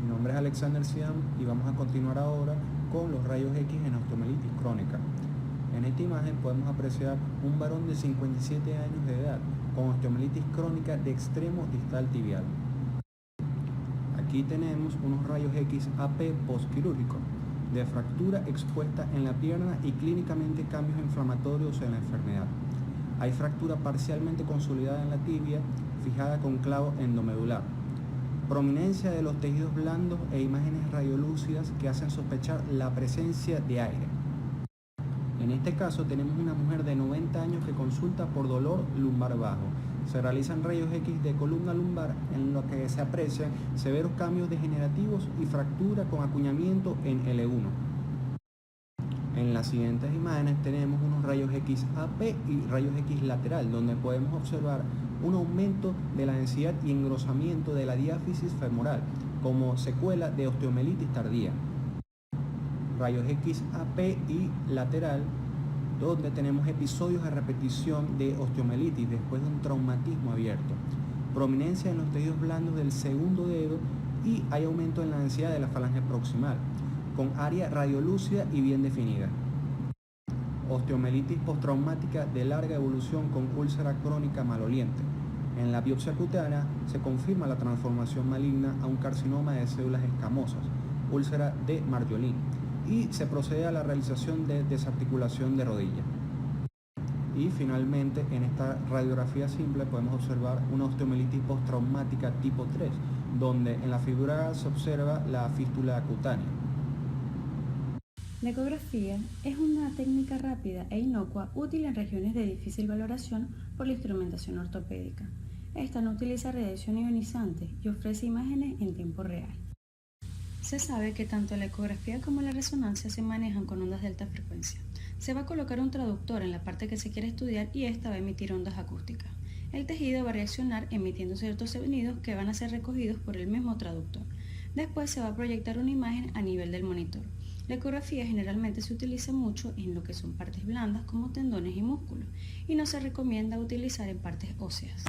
Mi nombre es Alexander Siam y vamos a continuar ahora con los rayos X en osteomielitis crónica. En esta imagen podemos apreciar un varón de 57 años de edad con osteomielitis crónica de extremo distal tibial. Aquí tenemos unos rayos X AP postquirúrgicos de fractura expuesta en la pierna y clínicamente cambios inflamatorios en la enfermedad. Hay fractura parcialmente consolidada en la tibia, fijada con clavo endomedular. Prominencia de los tejidos blandos e imágenes radiolúcidas que hacen sospechar la presencia de aire. En este caso tenemos una mujer de 90 años que consulta por dolor lumbar bajo. Se realizan rayos X de columna lumbar en lo que se aprecian severos cambios degenerativos y fractura con acuñamiento en L1. En las siguientes imágenes tenemos unos rayos X AP y rayos X lateral, donde podemos observar un aumento de la densidad y engrosamiento de la diáfisis femoral como secuela de osteomielitis tardía. Rayos X AP y lateral, donde tenemos episodios de repetición de osteomielitis después de un traumatismo abierto. Prominencia en los tejidos blandos del segundo dedo y hay aumento en la densidad de la falange proximal, con área radiolúcida y bien definida. Osteomielitis postraumática de larga evolución con úlcera crónica maloliente. En la biopsia cutánea se confirma la transformación maligna a un carcinoma de células escamosas, úlcera de Marjolin, y se procede a la realización de desarticulación de rodilla. Y finalmente, en esta radiografía simple podemos observar una osteomielitis postraumática tipo 3, donde en la figura se observa la fístula cutánea. La ecografía es una técnica rápida e inocua útil en regiones de difícil valoración por la instrumentación ortopédica. Esta no utiliza radiación ionizante y ofrece imágenes en tiempo real. Se sabe que tanto la ecografía como la resonancia se manejan con ondas de alta frecuencia. Se va a colocar un traductor en la parte que se quiere estudiar y esta va a emitir ondas acústicas. El tejido va a reaccionar emitiendo ciertos sonidos que van a ser recogidos por el mismo traductor. Después se va a proyectar una imagen a nivel del monitor. La ecografía generalmente se utiliza mucho en lo que son partes blandas como tendones y músculos y no se recomienda utilizar en partes óseas.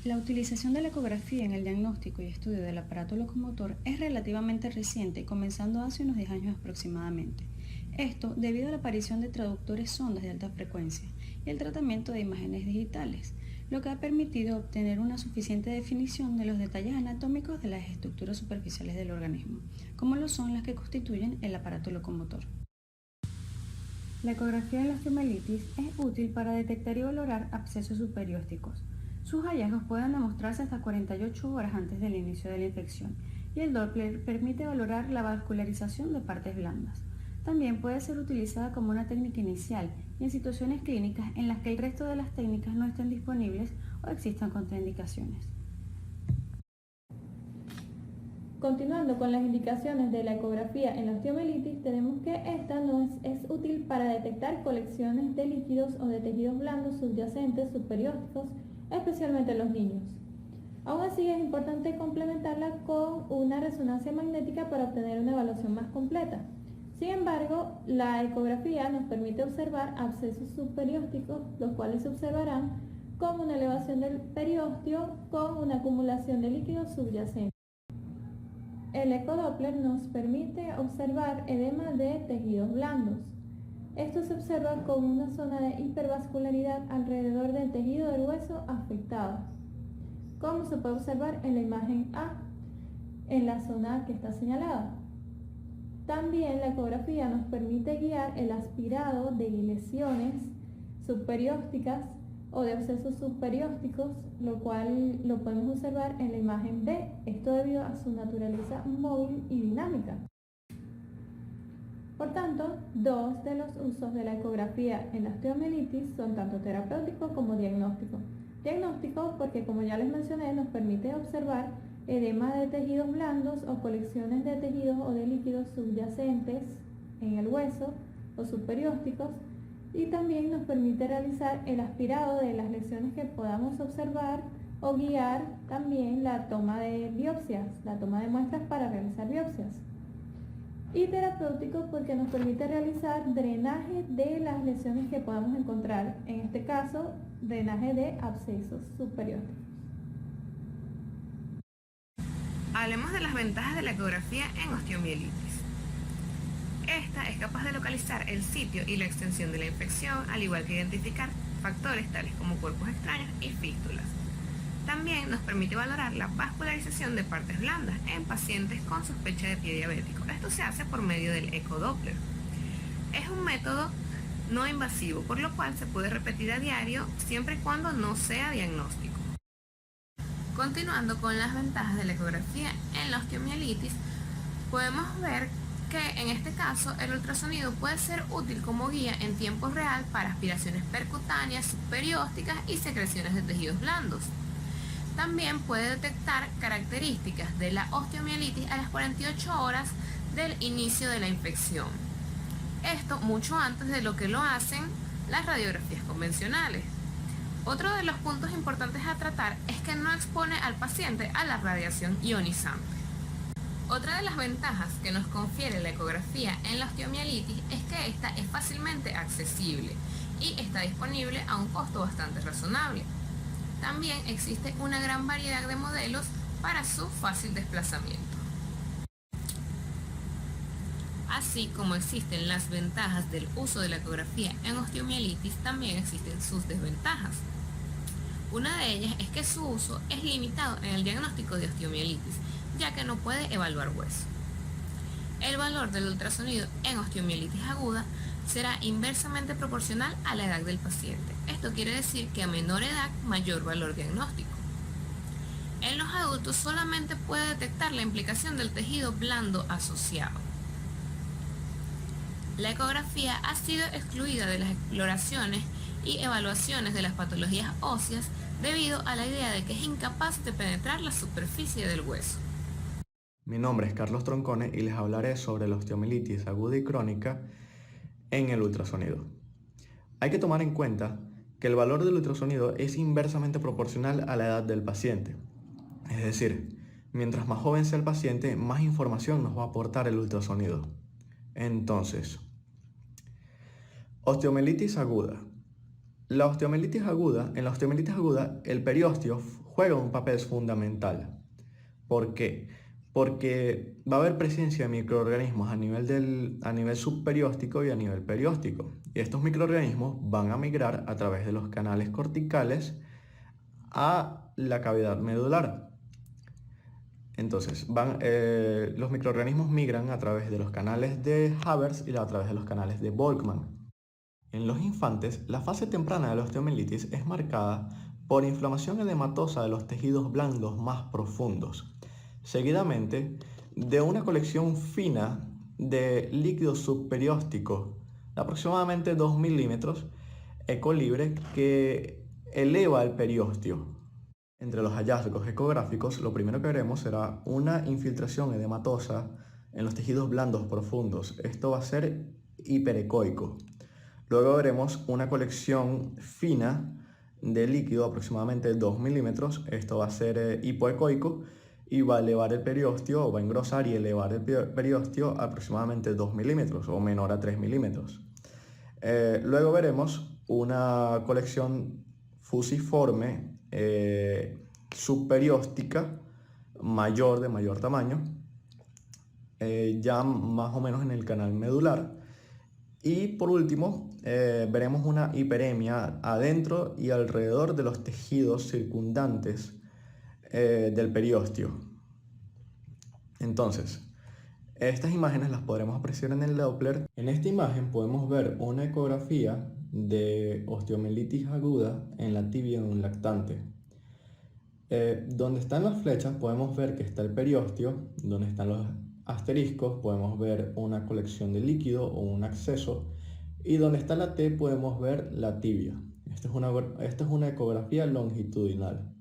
La utilización de la ecografía en el diagnóstico y estudio del aparato locomotor es relativamente reciente, comenzando hace unos 10 años aproximadamente. Esto debido a la aparición de traductores sondas de alta frecuencia y el tratamiento de imágenes digitales, lo que ha permitido obtener una suficiente definición de los detalles anatómicos de las estructuras superficiales del organismo, como lo son las que constituyen el aparato locomotor. La ecografía de la osteomielitis es útil para detectar y valorar abscesos superiósticos. Sus hallazgos pueden demostrarse hasta 48 horas antes del inicio de la infección y el Doppler permite valorar la vascularización de partes blandas. También puede ser utilizada como una técnica inicial y en situaciones clínicas en las que el resto de las técnicas no estén disponibles o existan contraindicaciones. Continuando con las indicaciones de la ecografía en la osteomielitis, tenemos que esta es útil para detectar colecciones de líquidos o de tejidos blandos subyacentes superiósticos, especialmente en los niños. Aún así, es importante complementarla con una resonancia magnética para obtener una evaluación más completa. Sin embargo, la ecografía nos permite observar abscesos superiósticos, los cuales se observarán como una elevación del periósteo con una acumulación de líquidos subyacentes. El ecodoppler nos permite observar edema de tejidos blandos. Esto se observa con una zona de hipervascularidad alrededor del tejido del hueso afectado, como se puede observar en la imagen A, en la zona que está señalada. También la ecografía nos permite guiar el aspirado de lesiones superiósticas o de abscesos superiósticos, lo cual lo podemos observar en la imagen B, esto debido a su naturaleza móvil y dinámica. Por tanto, dos de los usos de la ecografía en la osteomielitis son tanto terapéutico como diagnóstico. Diagnóstico porque, como ya les mencioné, nos permite observar edema de tejidos blandos o colecciones de tejidos o de líquidos subyacentes en el hueso o superiósticos, y también nos permite realizar el aspirado de las lesiones que podamos observar o guiar también la toma de biopsias, la toma de muestras para realizar biopsias. Y terapéutico porque nos permite realizar drenaje de las lesiones que podamos encontrar, en este caso, drenaje de abscesos superiósticos. Hablemos de las ventajas de la ecografía en osteomielitis. Esta es capaz de localizar el sitio y la extensión de la infección, al igual que identificar factores tales como cuerpos extraños y fístulas. También nos permite valorar la vascularización de partes blandas en pacientes con sospecha de pie diabético. Esto se hace por medio del ecodoppler. Es un método no invasivo, por lo cual se puede repetir a diario siempre y cuando no sea diagnóstico. Continuando con las ventajas de la ecografía en la osteomielitis, podemos ver que en este caso el ultrasonido puede ser útil como guía en tiempo real para aspiraciones percutáneas, superiósticas y secreciones de tejidos blandos. También puede detectar características de la osteomielitis a las 48 horas del inicio de la infección. Esto mucho antes de lo que lo hacen las radiografías convencionales. Otro de los puntos importantes a tratar es que no expone al paciente a la radiación ionizante. Otra de las ventajas que nos confiere la ecografía en la osteomielitis es que esta es fácilmente accesible y está disponible a un costo bastante razonable. También existe una gran variedad de modelos para su fácil desplazamiento. Así como existen las ventajas del uso de la ecografía en osteomielitis, también existen sus desventajas. Una de ellas es que su uso es limitado en el diagnóstico de osteomielitis, ya que no puede evaluar hueso. El valor del ultrasonido en osteomielitis aguda será inversamente proporcional a la edad del paciente. Esto quiere decir que a menor edad, mayor valor diagnóstico. En los adultos solamente puede detectar la implicación del tejido blando asociado. La ecografía ha sido excluida de las exploraciones y evaluaciones de las patologías óseas debido a la idea de que es incapaz de penetrar la superficie del hueso. Mi nombre es Carlos Troncone y les hablaré sobre la osteomielitis aguda y crónica en el ultrasonido. Hay que tomar en cuenta que el valor del ultrasonido es inversamente proporcional a la edad del paciente. Es decir, mientras más joven sea el paciente, más información nos va a aportar el ultrasonido. Entonces, osteomielitis aguda. En la osteomielitis aguda, el periósteo juega un papel fundamental. ¿Por qué? Porque va a haber presencia de microorganismos a nivel subperióstico y a nivel perióstico. Y estos microorganismos van a migrar a través de los canales corticales a la cavidad medular. Entonces, los microorganismos migran a través de los canales de Haber y a través de los canales de Volkmann. En los infantes, la fase temprana de la osteomielitis es marcada por inflamación edematosa de los tejidos blandos más profundos, seguidamente de una colección fina de líquido subperióstico de aproximadamente 2 milímetros ecolibre que eleva el periósteo. Entre los hallazgos ecográficos, lo primero que veremos será una infiltración edematosa en los tejidos blandos profundos. Esto va a ser hiperecoico. Luego veremos una colección fina de líquido, aproximadamente 2 milímetros. Esto va a ser hipoecoico y va a elevar el periósteo, o va a engrosar y elevar el periósteo a aproximadamente 2 milímetros o menor a 3 milímetros. Luego veremos una colección fusiforme subperióstica de mayor tamaño, ya más o menos en el canal medular. Y por último, veremos una hiperemia adentro y alrededor de los tejidos circundantes del periósteo. Entonces, estas imágenes las podremos apreciar en el Doppler. En esta imagen podemos ver una ecografía de osteomielitis aguda en la tibia de un lactante. Donde están las flechas podemos ver que está el periósteo, donde están los asteriscos podemos ver una colección de líquido o un acceso, y donde está la T podemos ver la tibia. Esta es una ecografía longitudinal.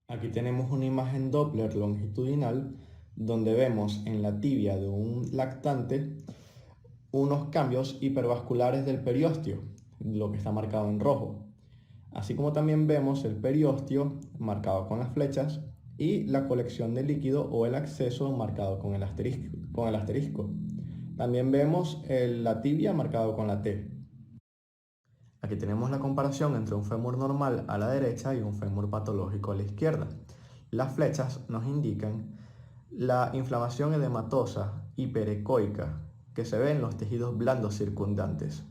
Aquí tenemos una imagen Doppler longitudinal donde vemos en la tibia de un lactante unos cambios hipervasculares del periósteo, lo que está marcado en rojo. Así como también vemos el periósteo marcado con las flechas y la colección de líquido o el acceso marcado con el asterisco. También vemos la tibia marcado con la T. Aquí tenemos la comparación entre un fémur normal a la derecha y un fémur patológico a la izquierda. Las flechas nos indican la inflamación edematosa hiperecoica que se ve en los tejidos blandos circundantes.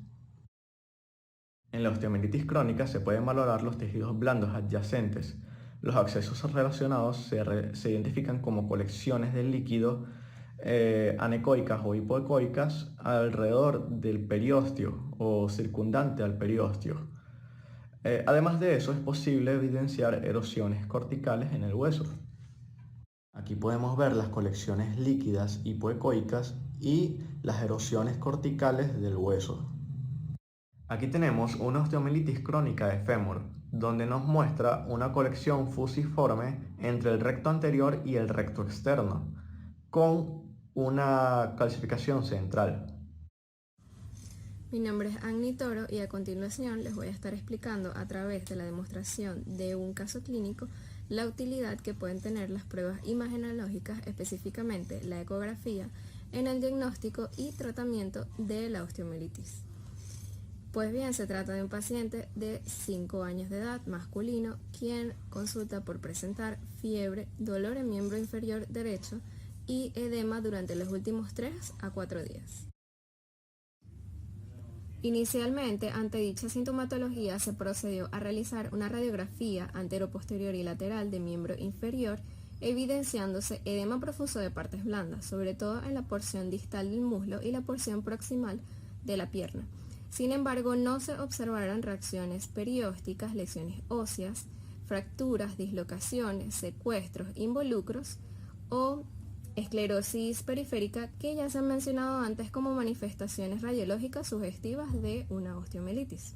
En la osteomielitis crónica se pueden valorar los tejidos blandos adyacentes. Los accesos relacionados se identifican como colecciones de líquido anecoicas o hipoecoicas alrededor del periósteo o circundante al periósteo. Además de eso, es posible evidenciar erosiones corticales en el hueso. Aquí podemos ver las colecciones líquidas hipoecoicas y las erosiones corticales del hueso. Aquí tenemos una osteomielitis crónica de fémur, donde nos muestra una colección fusiforme entre el recto anterior y el recto externo, con una calcificación central. Mi nombre es Agni Toro y a continuación les voy a estar explicando a través de la demostración de un caso clínico la utilidad que pueden tener las pruebas imagenológicas, específicamente la ecografía, en el diagnóstico y tratamiento de la osteomielitis. Pues bien, se trata de un paciente de 5 años de edad, masculino, quien consulta por presentar fiebre, dolor en miembro inferior derecho y edema durante los últimos 3 a 4 días. Inicialmente, ante dicha sintomatología, se procedió a realizar una radiografía antero-posterior y lateral de miembro inferior, evidenciándose edema profuso de partes blandas, sobre todo en la porción distal del muslo y la porción proximal de la pierna. Sin embargo, no se observaron reacciones periósticas, lesiones óseas, fracturas, dislocaciones, secuestros, involucros o esclerosis periférica, que ya se han mencionado antes como manifestaciones radiológicas sugestivas de una osteomielitis.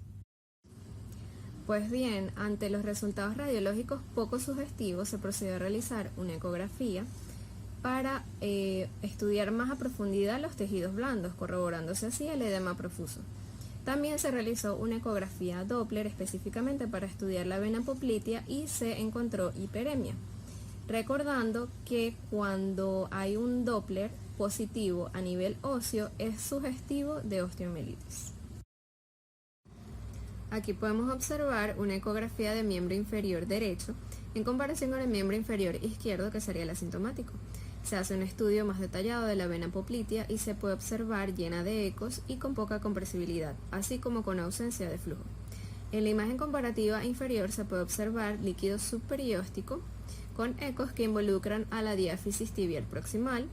Pues bien, ante los resultados radiológicos poco sugestivos, se procedió a realizar una ecografía para estudiar más a profundidad los tejidos blandos, corroborándose así el edema profuso. También se realizó una ecografía Doppler específicamente para estudiar la vena poplitea y se encontró hiperemia. Recordando que cuando hay un Doppler positivo a nivel óseo es sugestivo de osteomielitis. Aquí podemos observar una ecografía de miembro inferior derecho en comparación con el miembro inferior izquierdo, que sería el asintomático. Se hace un estudio más detallado de la vena poplitea y se puede observar llena de ecos y con poca compresibilidad, así como con ausencia de flujo. En la imagen comparativa inferior se puede observar líquido subperióstico con ecos que involucran a la diáfisis tibial proximal,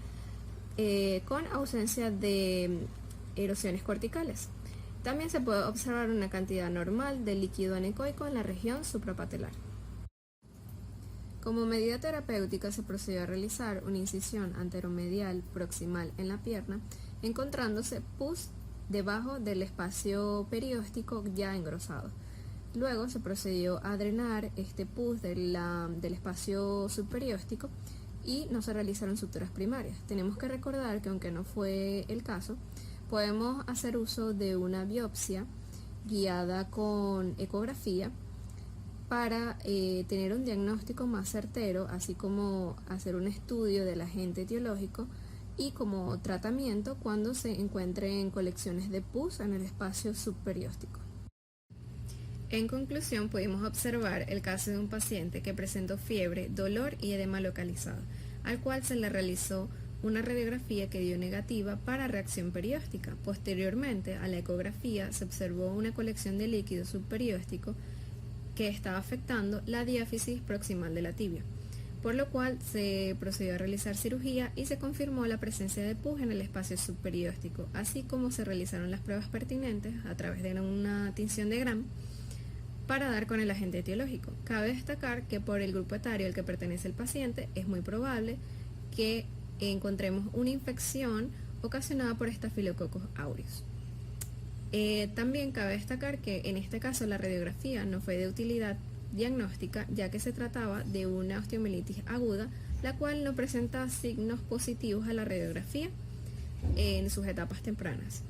con ausencia de erosiones corticales. También se puede observar una cantidad normal de líquido anecoico en la región suprapatelar. Como medida terapéutica se procedió a realizar una incisión anteromedial proximal en la pierna, encontrándose pus debajo del espacio perióstico ya engrosado. Luego se procedió a drenar este pus del espacio subperióstico y no se realizaron suturas primarias. Tenemos que recordar que, aunque no fue el caso, podemos hacer uso de una biopsia guiada con ecografía para tener un diagnóstico más certero, así como hacer un estudio del agente etiológico y como tratamiento cuando se encuentren colecciones de pus en el espacio subperióstico. En conclusión, pudimos observar el caso de un paciente que presentó fiebre, dolor y edema localizado, al cual se le realizó una radiografía que dio negativa para reacción perióstica. Posteriormente a la ecografía se observó una colección de líquido subperióstico que estaba afectando la diáfisis proximal de la tibia, por lo cual se procedió a realizar cirugía y se confirmó la presencia de pus en el espacio subperióstico, así como se realizaron las pruebas pertinentes a través de una tinción de Gram para dar con el agente etiológico. Cabe destacar que por el grupo etario al que pertenece el paciente es muy probable que encontremos una infección ocasionada por Staphylococcus aureus. También cabe destacar que en este caso la radiografía no fue de utilidad diagnóstica, ya que se trataba de una osteomielitis aguda, la cual no presenta signos positivos a la radiografía en sus etapas tempranas,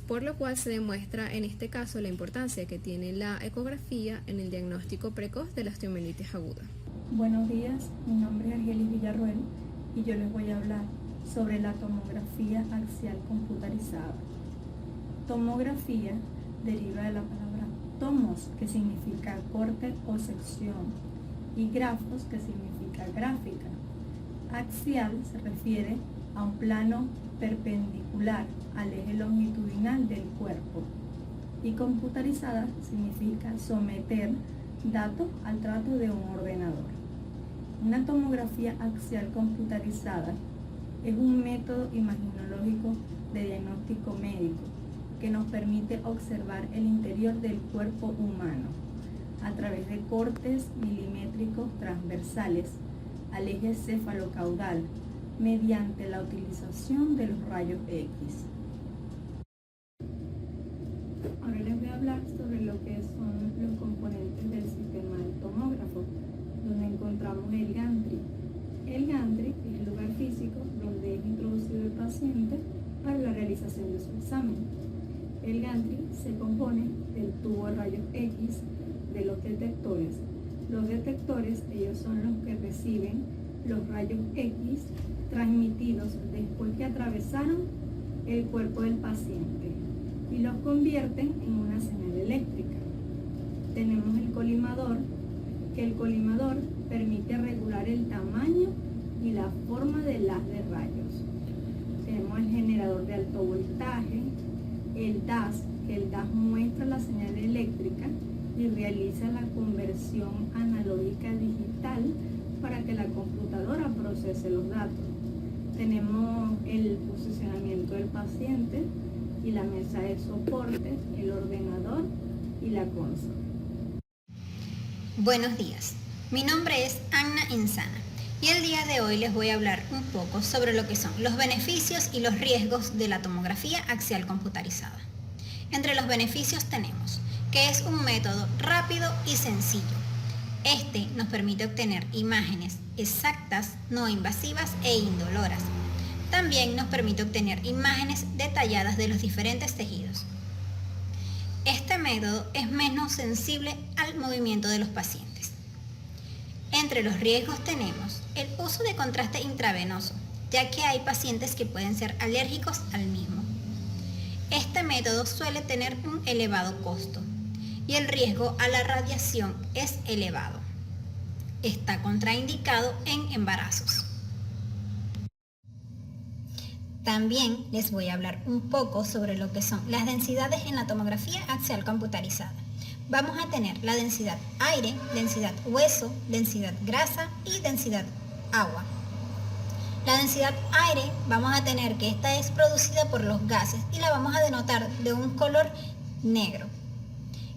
por lo cual se demuestra en este caso la importancia que tiene la ecografía en el diagnóstico precoz de la osteomielitis aguda. Buenos días, mi nombre es Argelis Villarruel y yo les voy a hablar sobre la tomografía axial computarizada. Tomografía deriva de la palabra tomos, que significa corte o sección, y grafos, que significa gráfica. Axial se refiere a un plano perpendicular al eje longitudinal del cuerpo, y computarizada significa someter datos al trato de un ordenador. Una tomografía axial computarizada es un método imaginológico de diagnóstico médico que nos permite observar el interior del cuerpo humano a través de cortes milimétricos transversales al eje cefalocaudal mediante la utilización de los rayos X. Ahora les voy a hablar sobre lo que son los componentes del sistema del tomógrafo, donde encontramos el gantry. El gantry es el lugar físico donde es introducido el paciente para la realización de su examen. El gantry se compone del tubo de rayos X, de los detectores. Los detectores, ellos son los que reciben los rayos X transmitidos después que atravesaron el cuerpo del paciente y los convierten en una señal eléctrica. Tenemos el colimador, que el colimador permite regular el tamaño y la forma del haz de rayos. Tenemos el generador de alto voltaje, el DAS, que el DAS muestra la señal eléctrica y realiza la conversión analógica digital para que la computadora procese los datos. Tenemos el posicionamiento del paciente y la mesa de soporte, el ordenador y la consola. Buenos días, mi nombre es Anna Insana y el día de hoy les voy a hablar un poco sobre lo que son los beneficios y los riesgos de la tomografía axial computarizada. Entre los beneficios tenemos que es un método rápido y sencillo. Este nos permite obtener imágenes exactas, no invasivas e indoloras. También nos permite obtener imágenes detalladas de los diferentes tejidos. Este método es menos sensible al movimiento de los pacientes. Entre los riesgos tenemos el uso de contraste intravenoso. ya que hay pacientes que pueden ser alérgicos al mismo. Este método suele tener un elevado costo y el riesgo a la radiación es elevado. Está contraindicado en embarazos. También les voy a hablar un poco sobre lo que son las densidades en la tomografía axial computarizada. Vamos a tener la densidad aire, densidad hueso, densidad grasa y densidad agua. La densidad aire vamos a tener que esta es producida por los gases y la vamos a denotar de un color negro.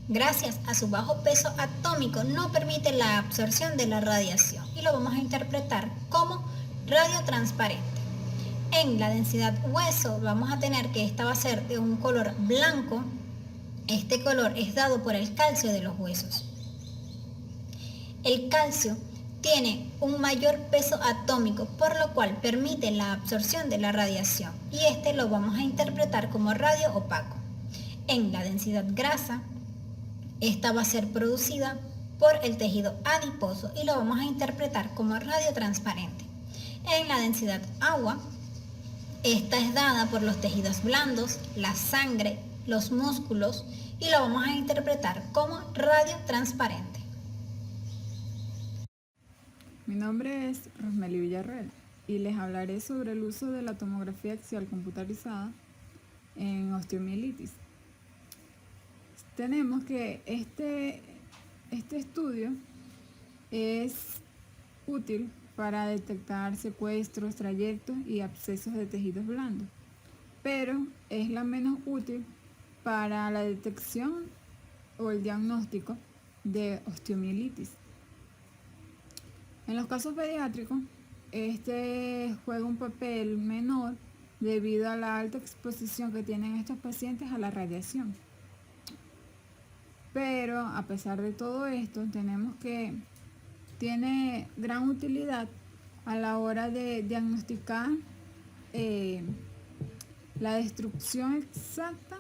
Gracias a su bajo peso atómico no permite la absorción de la radiación y lo vamos a interpretar como radiotransparente. En la densidad hueso vamos a tener que esta va a ser de un color blanco. Este color es dado por el calcio de los huesos. El calcio tiene un mayor peso atómico, por lo cual permite la absorción de la radiación y este lo vamos a interpretar como radio opaco. En la densidad grasa, esta va a ser producida por el tejido adiposo y lo vamos a interpretar como radiotransparente. En la densidad agua, esta es dada por los tejidos blandos, la sangre, los músculos y lo vamos a interpretar como radiotransparente. Mi nombre es Rosmeli Villarreal y les hablaré sobre el uso de la tomografía axial computarizada en osteomielitis. Tenemos que este estudio es útil para detectar secuestros, trayectos y abscesos de tejidos blandos, pero es la menos útil para la detección o el diagnóstico de osteomielitis. En los casos pediátricos, este juega un papel menor debido a la alta exposición que tienen estos pacientes a la radiación. Pero a pesar de todo esto, tenemos que tiene gran utilidad a la hora de diagnosticar la destrucción exacta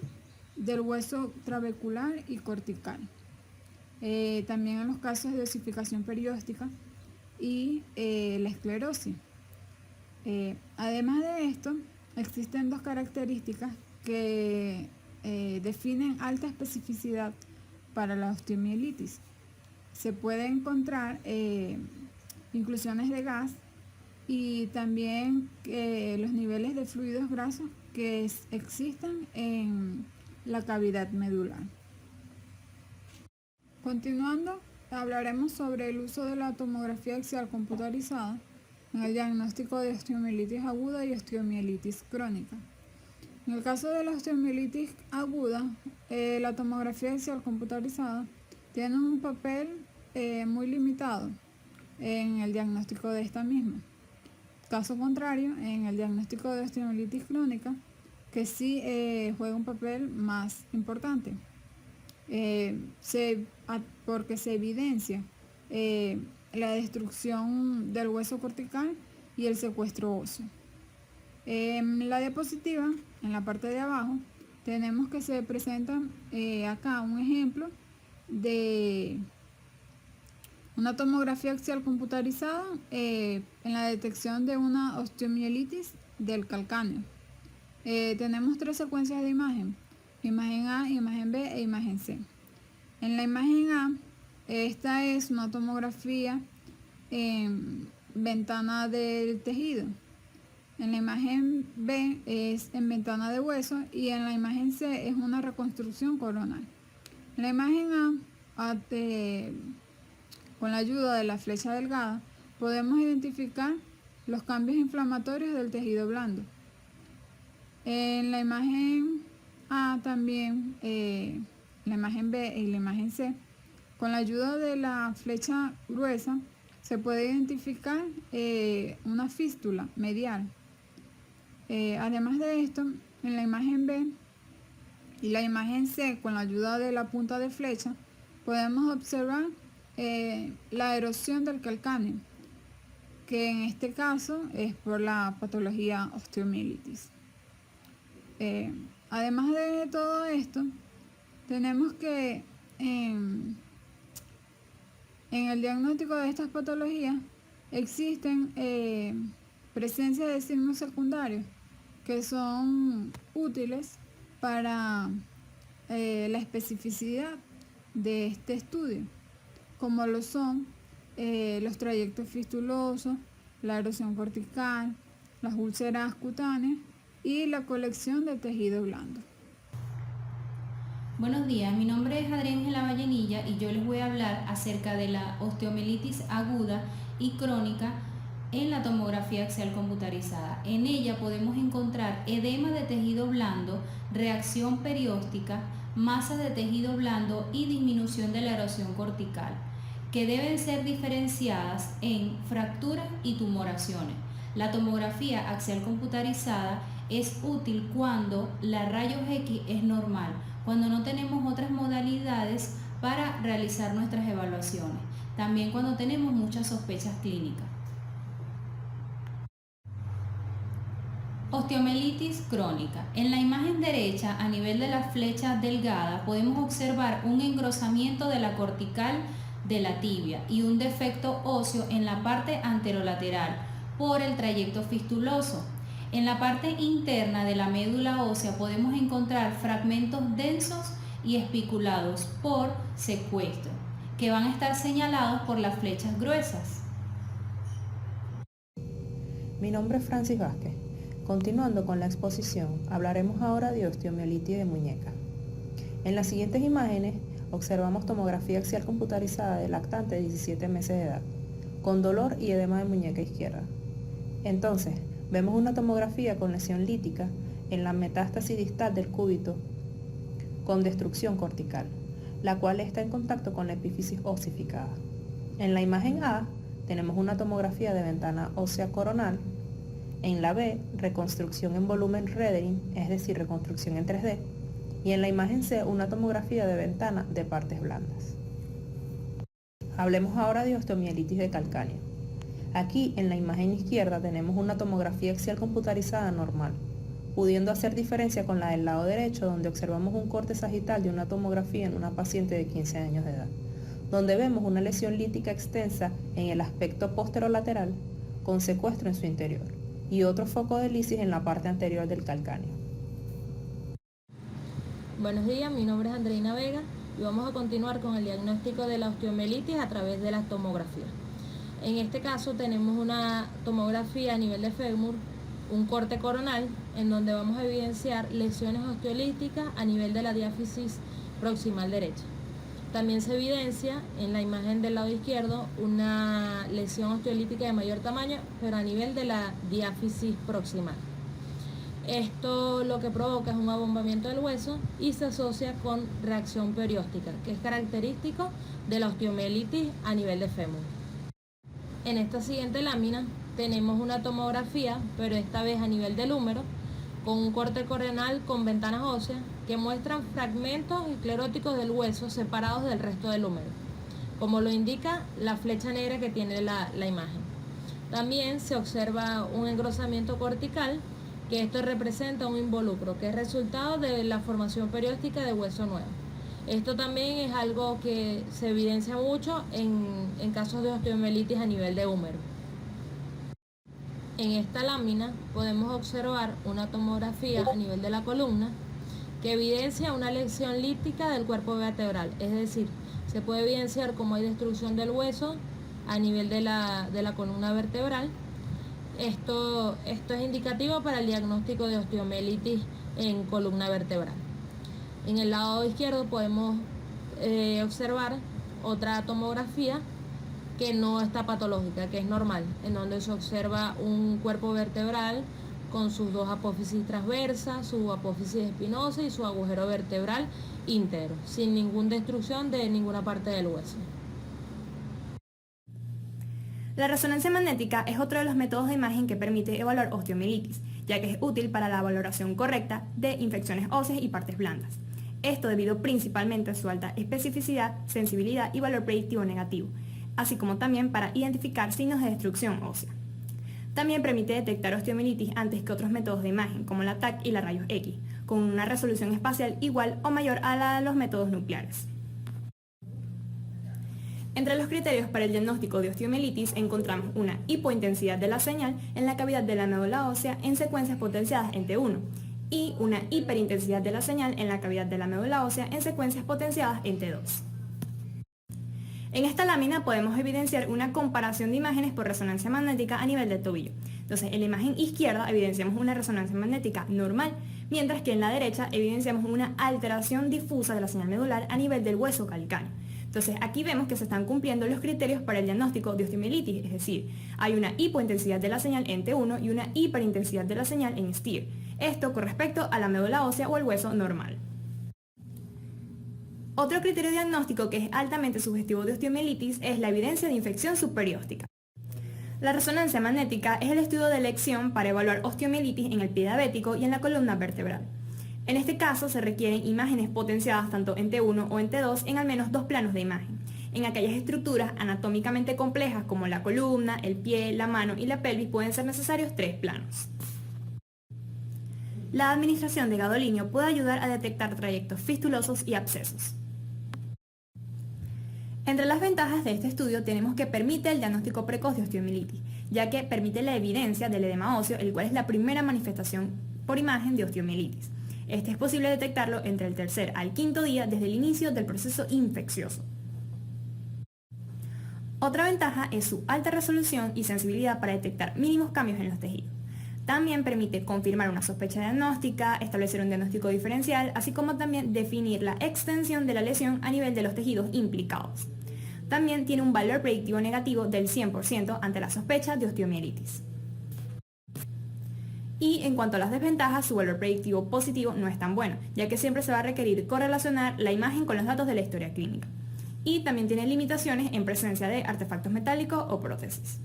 del hueso trabecular y cortical. También en los casos de osificación perióstica y la esclerosis. Además de esto, existen dos características que definen alta especificidad para la osteomielitis. Se puede encontrar inclusiones de gas y también los niveles de fluidos grasos que existen en la cavidad medular. Continuando, hablaremos sobre el uso de la tomografía axial computarizada en el diagnóstico de osteomielitis aguda y osteomielitis crónica. En el caso de la osteomielitis aguda, la tomografía axial computarizada tiene un papel muy limitado en el diagnóstico de esta misma. Caso contrario, en el diagnóstico de osteomielitis crónica, que sí juega un papel más importante, porque se evidencia la destrucción del hueso cortical y el secuestro óseo. En la diapositiva, en la parte de abajo, tenemos que se presenta acá un ejemplo de una tomografía axial computarizada en la detección de una osteomielitis del calcáneo. Tenemos tres secuencias de imagen: imagen A, imagen B e imagen C. En la imagen A, esta es una tomografía en ventana del tejido. En la imagen B es en ventana de hueso y en la imagen C es una reconstrucción coronal. En la imagen A, con la ayuda de la flecha delgada, podemos identificar los cambios inflamatorios del tejido blando. En la imagen A también, la imagen B y la imagen C, con la ayuda de la flecha gruesa, se puede identificar una fístula medial. Además de esto, en la imagen B y la imagen C, con la ayuda de la punta de flecha, podemos observar la erosión del calcáneo, que en este caso es por la patología osteomielitis. Además de todo esto, tenemos que en el diagnóstico de estas patologías existen presencia de signos secundarios que son útiles para la especificidad de este estudio, como lo son los trayectos fistulosos, la erosión cortical, las úlceras cutáneas y la colección de tejido blando. Buenos días, mi nombre es Adriángela Vallenilla y yo les voy a hablar acerca de la osteomielitis aguda y crónica en la tomografía axial computarizada. En ella podemos encontrar edema de tejido blando, reacción perióstica, masa de tejido blando y disminución de la erosión cortical, que deben ser diferenciadas en fracturas y tumoraciones. La tomografía axial computarizada es útil cuando la rayos X es normal, cuando no tenemos otras modalidades para realizar nuestras evaluaciones, también cuando tenemos muchas sospechas clínicas. Osteomielitis crónica. En la imagen derecha, a nivel de la flecha delgada, podemos observar un engrosamiento de la cortical de la tibia y un defecto óseo en la parte anterolateral por el trayecto fistuloso. En la parte interna de la médula ósea podemos encontrar fragmentos densos y espiculados por secuestro, que van a estar señalados por las flechas gruesas. Mi nombre es Francis Vázquez. Continuando con la exposición, hablaremos ahora de osteomielitis de muñeca. En las siguientes imágenes observamos tomografía axial computarizada de lactante de 17 meses de edad, con dolor y edema de muñeca izquierda. Entonces, vemos una tomografía con lesión lítica en la metástasis distal del cúbito con destrucción cortical, la cual está en contacto con la epífisis osificada. En la imagen A tenemos una tomografía de ventana ósea coronal. En la B, reconstrucción en volumen rendering, es decir, reconstrucción en 3D. Y en la imagen C, una tomografía de ventana de partes blandas. Hablemos ahora de osteomielitis de calcáneo. Aquí, en la imagen izquierda, tenemos una tomografía axial computarizada normal, pudiendo hacer diferencia con la del lado derecho, donde observamos un corte sagital de una tomografía en una paciente de 15 años de edad, donde vemos una lesión lítica extensa en el aspecto posterolateral, con secuestro en su interior, y otro foco de lisis en la parte anterior del calcáneo. Buenos días, mi nombre es Andreina Vega y vamos a continuar con el diagnóstico de la osteomielitis a través de la tomografía. En este caso tenemos una tomografía a nivel de fémur, un corte coronal, en donde vamos a evidenciar lesiones osteolíticas a nivel de la diáfisis proximal derecha. También se evidencia en la imagen del lado izquierdo una lesión osteolítica de mayor tamaño, pero a nivel de la diáfisis proximal. Esto lo que provoca es un abombamiento del hueso y se asocia con reacción perióstica, que es característico de la osteomielitis a nivel de fémur. En esta siguiente lámina tenemos una tomografía, pero esta vez a nivel del húmero, con un corte coronal con ventanas óseas que muestran fragmentos escleróticos del hueso separados del resto del húmero, como lo indica la flecha negra que tiene la imagen. También se observa un engrosamiento cortical, que esto representa un involucro, que es resultado de la formación perióstica de hueso nuevo. Esto también es algo que se evidencia mucho en casos de osteomielitis a nivel de húmero. En esta lámina podemos observar una tomografía a nivel de la columna que evidencia una lesión lítica del cuerpo vertebral, es decir, se puede evidenciar cómo hay destrucción del hueso a nivel de la columna vertebral. Esto es indicativo para el diagnóstico de osteomielitis en columna vertebral. En el lado izquierdo podemos observar otra tomografía que no está patológica, que es normal, en donde se observa un cuerpo vertebral con sus dos apófisis transversas, su apófisis espinosa y su agujero vertebral íntegro, sin ninguna destrucción de ninguna parte del hueso. La resonancia magnética es otro de los métodos de imagen que permite evaluar osteomielitis, ya que es útil para la valoración correcta de infecciones óseas y partes blandas. Esto debido principalmente a su alta especificidad, sensibilidad y valor predictivo negativo, así como también para identificar signos de destrucción ósea. También permite detectar osteomielitis antes que otros métodos de imagen, como la TAC y la rayos X, con una resolución espacial igual o mayor a la de los métodos nucleares. Entre los criterios para el diagnóstico de osteomielitis encontramos una hipointensidad de la señal en la cavidad de la médula ósea en secuencias potenciadas en T1 y una hiperintensidad de la señal en la cavidad de la médula ósea en secuencias potenciadas en T2. En esta lámina podemos evidenciar una comparación de imágenes por resonancia magnética a nivel del tobillo. Entonces, en la imagen izquierda evidenciamos una resonancia magnética normal, mientras que en la derecha evidenciamos una alteración difusa de la señal medular a nivel del hueso calcáneo. Entonces, aquí vemos que se están cumpliendo los criterios para el diagnóstico de osteomielitis, es decir, hay una hipointensidad de la señal en T1 y una hiperintensidad de la señal en STIR. Esto con respecto a la médula ósea o el hueso normal. Otro criterio diagnóstico que es altamente sugestivo de osteomielitis es la evidencia de infección subperióstica. La resonancia magnética es el estudio de elección para evaluar osteomielitis en el pie diabético y en la columna vertebral. En este caso se requieren imágenes potenciadas tanto en T1 o en T2 en al menos 2 planos de imagen. En aquellas estructuras anatómicamente complejas como la columna, el pie, la mano y la pelvis pueden ser necesarios 3 planos. La administración de gadolinio puede ayudar a detectar trayectos fistulosos y abscesos. Entre las ventajas de este estudio tenemos que permite el diagnóstico precoz de osteomielitis, ya que permite la evidencia del edema óseo, el cual es la primera manifestación por imagen de osteomielitis. Este es posible detectarlo entre el tercer al quinto día desde el inicio del proceso infeccioso. Otra ventaja es su alta resolución y sensibilidad para detectar mínimos cambios en los tejidos. También permite confirmar una sospecha diagnóstica, establecer un diagnóstico diferencial, así como también definir la extensión de la lesión a nivel de los tejidos implicados. También tiene un valor predictivo negativo del 100% ante la sospecha de osteomielitis. Y en cuanto a las desventajas, su valor predictivo positivo no es tan bueno, ya que siempre se va a requerir correlacionar la imagen con los datos de la historia clínica. Y también tiene limitaciones en presencia de artefactos metálicos o prótesis.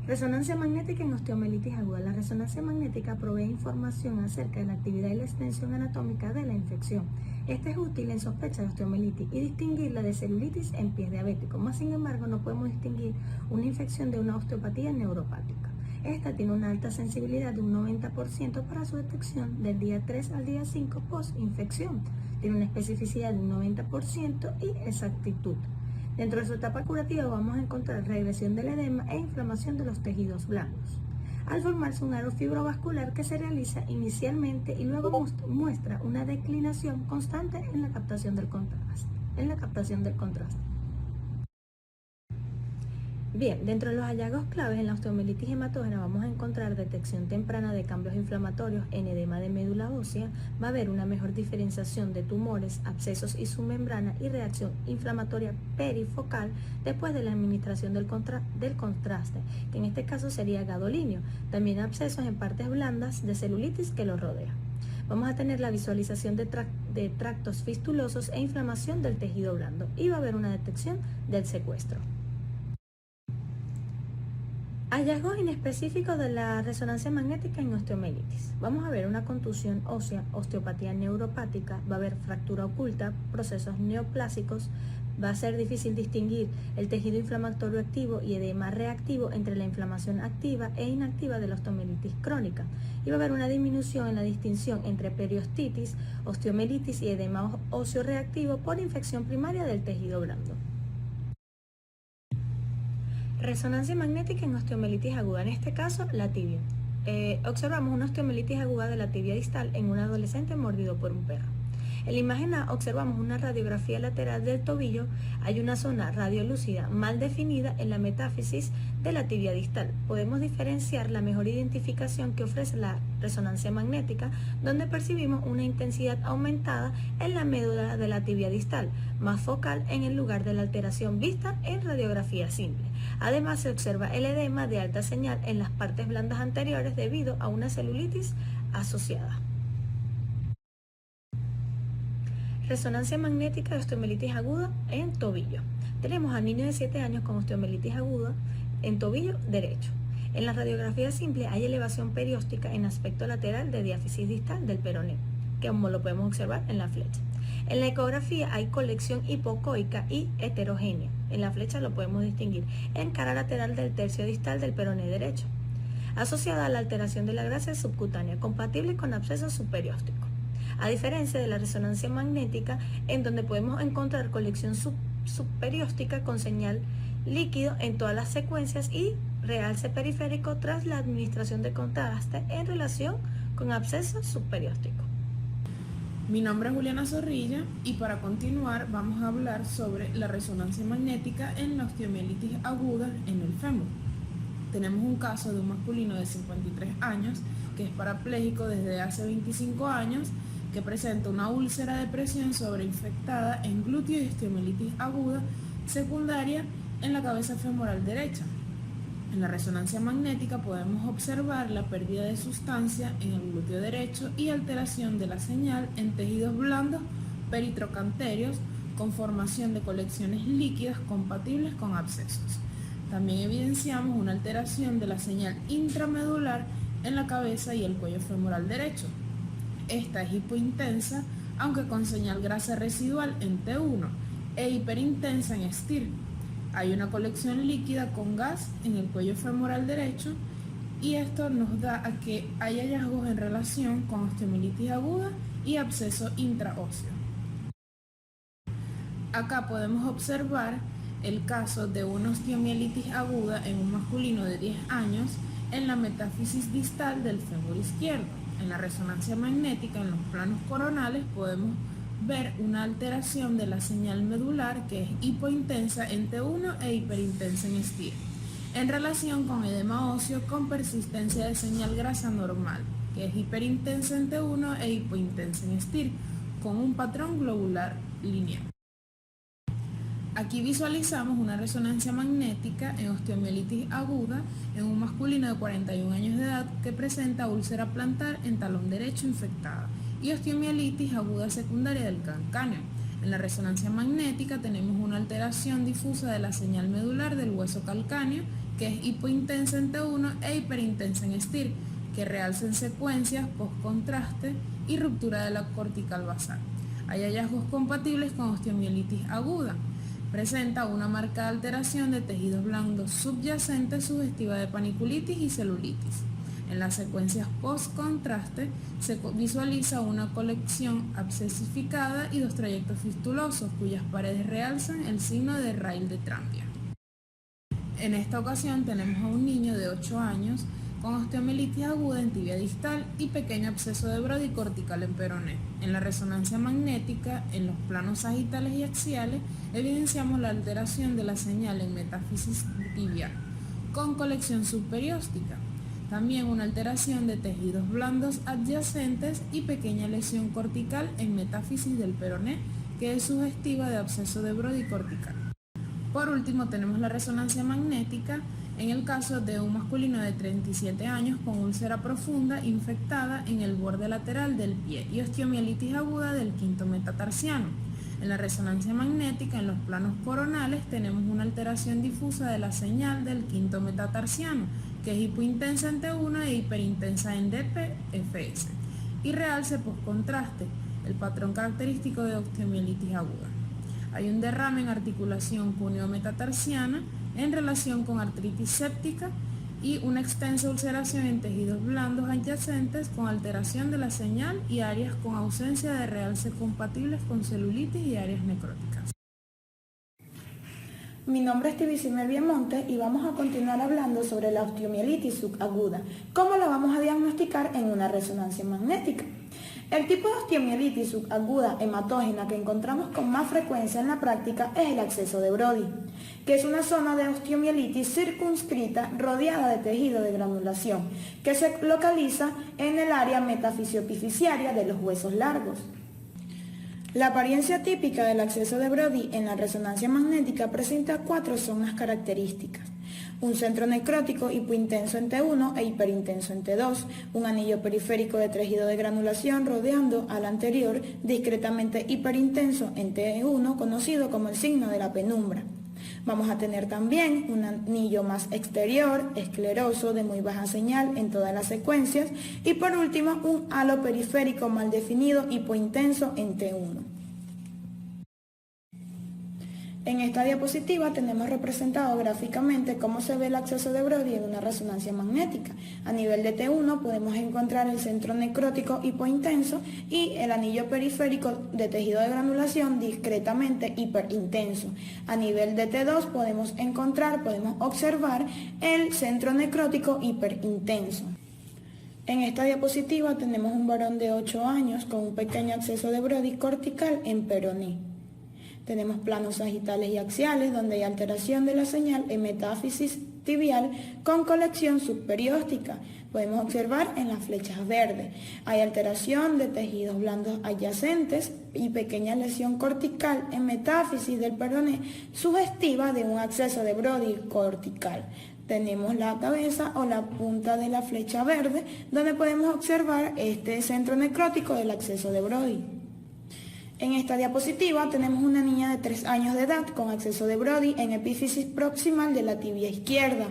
Resonancia magnética en osteomielitis aguda. La resonancia magnética provee información acerca de la actividad y la extensión anatómica de la infección. Esta es útil en sospecha de osteomielitis y distinguirla de celulitis en pies diabéticos. Más sin embargo, no podemos distinguir una infección de una osteopatía neuropática. Esta tiene una alta sensibilidad de un 90% para su detección del día 3 al día 5 post-infección. Tiene una especificidad de un 90% y exactitud. Dentro de su etapa curativa vamos a encontrar regresión del edema e inflamación de los tejidos blandos, al formarse un aro fibrovascular que se realiza inicialmente y luego muestra una declinación constante en la captación del contraste. Bien, dentro de los hallazgos claves en la osteomielitis hematógena vamos a encontrar detección temprana de cambios inflamatorios en edema de médula ósea, va a haber una mejor diferenciación de tumores, abscesos y submembrana y reacción inflamatoria perifocal después de la administración del contraste, que en este caso sería gadolinio, también abscesos en partes blandas de celulitis que lo rodea. Vamos a tener la visualización de tractos fistulosos e inflamación del tejido blando y va a haber una detección del secuestro. Hallazgos inespecíficos de la resonancia magnética en osteomielitis. Vamos a ver una contusión ósea, osteopatía neuropática, va a haber fractura oculta, procesos neoplásicos, va a ser difícil distinguir el tejido inflamatorio activo y edema reactivo entre la inflamación activa e inactiva de la osteomielitis crónica. Y va a haber una disminución en la distinción entre periostitis, osteomielitis y edema óseo reactivo por infección primaria del tejido blando. Resonancia magnética en osteomielitis aguda, en este caso la tibia. Observamos una osteomielitis aguda de la tibia distal en un adolescente mordido por un perro. En la imagen A observamos una radiografía lateral del tobillo, hay una zona radiolúcida mal definida en la metáfisis de la tibia distal. Podemos diferenciar la mejor identificación que ofrece la resonancia magnética, donde percibimos una intensidad aumentada en la médula de la tibia distal, más focal en el lugar de la alteración vista en radiografía simple. Además se observa el edema de alta señal en las partes blandas anteriores debido a una celulitis asociada. Resonancia magnética de osteomielitis aguda en tobillo. Tenemos al niño de 7 años con osteomielitis aguda en tobillo derecho. En la radiografía simple hay elevación perióstica en aspecto lateral de diáfisis distal del peroné, que como lo podemos observar en la flecha. En la ecografía hay colección hipocoica y heterogénea. En la flecha lo podemos distinguir en cara lateral del tercio distal del peroné derecho, asociada a la alteración de la grasa subcutánea, compatible con absceso subperióstico. A diferencia de la resonancia magnética, en donde podemos encontrar colección subperióstica con señal líquido en todas las secuencias y realce periférico tras la administración de contraste en relación con absceso subperióstico. Mi nombre es Juliana Zorrilla y para continuar vamos a hablar sobre la resonancia magnética en la osteomielitis aguda en el fémur. Tenemos un caso de un masculino de 53 años que es parapléjico desde hace 25 años, que presenta una úlcera de presión sobreinfectada en glúteo y osteomielitis aguda secundaria en la cabeza femoral derecha. En la resonancia magnética podemos observar la pérdida de sustancia en el glúteo derecho y alteración de la señal en tejidos blandos peritrocanterios con formación de colecciones líquidas compatibles con abscesos. También evidenciamos una alteración de la señal intramedular en la cabeza y el cuello femoral derecho. Esta es hipointensa, aunque con señal grasa residual en T1 e hiperintensa en STIR. Hay una colección líquida con gas en el cuello femoral derecho y esto nos da a que hay hallazgos en relación con osteomielitis aguda y absceso intraóseo. Acá podemos observar el caso de una osteomielitis aguda en un masculino de 10 años en la metáfisis distal del fémur izquierdo. En la resonancia magnética en los planos coronales podemos ver una alteración de la señal medular que es hipointensa en T1 e hiperintensa en STIR, en relación con edema óseo con persistencia de señal grasa normal, que es hiperintensa en T1 e hipointensa en STIR, con un patrón globular lineal. Aquí visualizamos una resonancia magnética en osteomielitis aguda en un masculino de 41 años de edad que presenta úlcera plantar en talón derecho infectada y osteomielitis aguda secundaria del calcáneo. En la resonancia magnética tenemos una alteración difusa de la señal medular del hueso calcáneo, que es hipointensa en T1 e hiperintensa en STIR, que realza en secuencias post-contraste y ruptura de la cortical basal. Hay hallazgos compatibles con osteomielitis aguda. Presenta una marcada alteración de tejidos blandos subyacentes sugestiva de paniculitis y celulitis. En las secuencias post-contraste se visualiza una colección abscesificada y dos trayectos fistulosos cuyas paredes realzan el signo de rail de Trambia. En esta ocasión tenemos a un niño de 8 años con osteomielitis aguda en tibia distal y pequeño absceso de Brody cortical en peroné. En la resonancia magnética, en los planos sagitales y axiales, evidenciamos la alteración de la señal en metáfisis tibial, con colección subperióstica. También una alteración de tejidos blandos adyacentes y pequeña lesión cortical en metáfisis del peroné, que es sugestiva de absceso de Brody cortical. Por último, tenemos la resonancia magnética en el caso de un masculino de 37 años con úlcera profunda infectada en el borde lateral del pie y osteomielitis aguda del quinto metatarsiano. En la resonancia magnética, en los planos coronales, tenemos una alteración difusa de la señal del quinto metatarsiano, que es hipointensa en T1 e hiperintensa en DP-FS, y realce postcontraste, el patrón característico de osteomielitis aguda. Hay un derrame en articulación cúneo-metatarsiana en relación con artritis séptica y una extensa ulceración en tejidos blandos adyacentes con alteración de la señal y áreas con ausencia de realce compatibles con celulitis y áreas necróticas. Mi nombre es Tibisimer Viamonte y vamos a continuar hablando sobre la osteomielitis subaguda. ¿Cómo la vamos a diagnosticar en una resonancia magnética? El tipo de osteomielitis subaguda hematógena que encontramos con más frecuencia en la práctica es el absceso de Brody, que es una zona de osteomielitis circunscrita rodeada de tejido de granulación, que se localiza en el área metafisiopifisiaria de los huesos largos. La apariencia típica del absceso de Brody en la resonancia magnética presenta 4 zonas características: un centro necrótico hipointenso en T1 e hiperintenso en T2, un anillo periférico de tejido de granulación rodeando al anterior discretamente hiperintenso en T1, conocido como el signo de la penumbra. Vamos a tener también un anillo más exterior, escleroso, de muy baja señal en todas las secuencias, y por último un halo periférico mal definido hipointenso en T1. En esta diapositiva tenemos representado gráficamente cómo se ve el acceso de Brody en una resonancia magnética. A nivel de T1 podemos encontrar el centro necrótico hipointenso y el anillo periférico de tejido de granulación discretamente hiperintenso. A nivel de T2 podemos observar el centro necrótico hiperintenso. En esta diapositiva tenemos un varón de 8 años con un pequeño acceso de Brody cortical en peroné. Tenemos planos sagitales y axiales donde hay alteración de la señal en metáfisis tibial con colección subperióstica. Podemos observar en las flechas verdes. Hay alteración de tejidos blandos adyacentes y pequeña lesión cortical en metáfisis del peroné sugestiva de un acceso de Brody cortical. Tenemos la cabeza o la punta de la flecha verde donde podemos observar este centro necrótico del acceso de Brody. En esta diapositiva tenemos una niña de 3 años de edad con acceso de Brody en epífisis proximal de la tibia izquierda.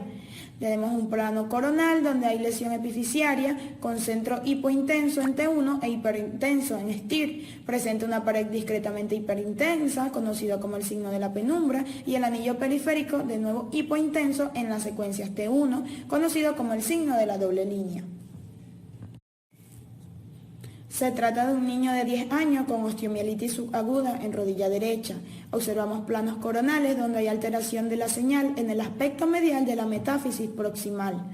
Tenemos un plano coronal donde hay lesión epifisiaria con centro hipointenso en T1 e hiperintenso en STIR. Presenta una pared discretamente hiperintensa, conocido como el signo de la penumbra, y el anillo periférico de nuevo hipointenso en las secuencias T1, conocido como el signo de la doble línea. Se trata de un niño de 10 años con osteomielitis subaguda en rodilla derecha. Observamos planos coronales donde hay alteración de la señal en el aspecto medial de la metáfisis proximal.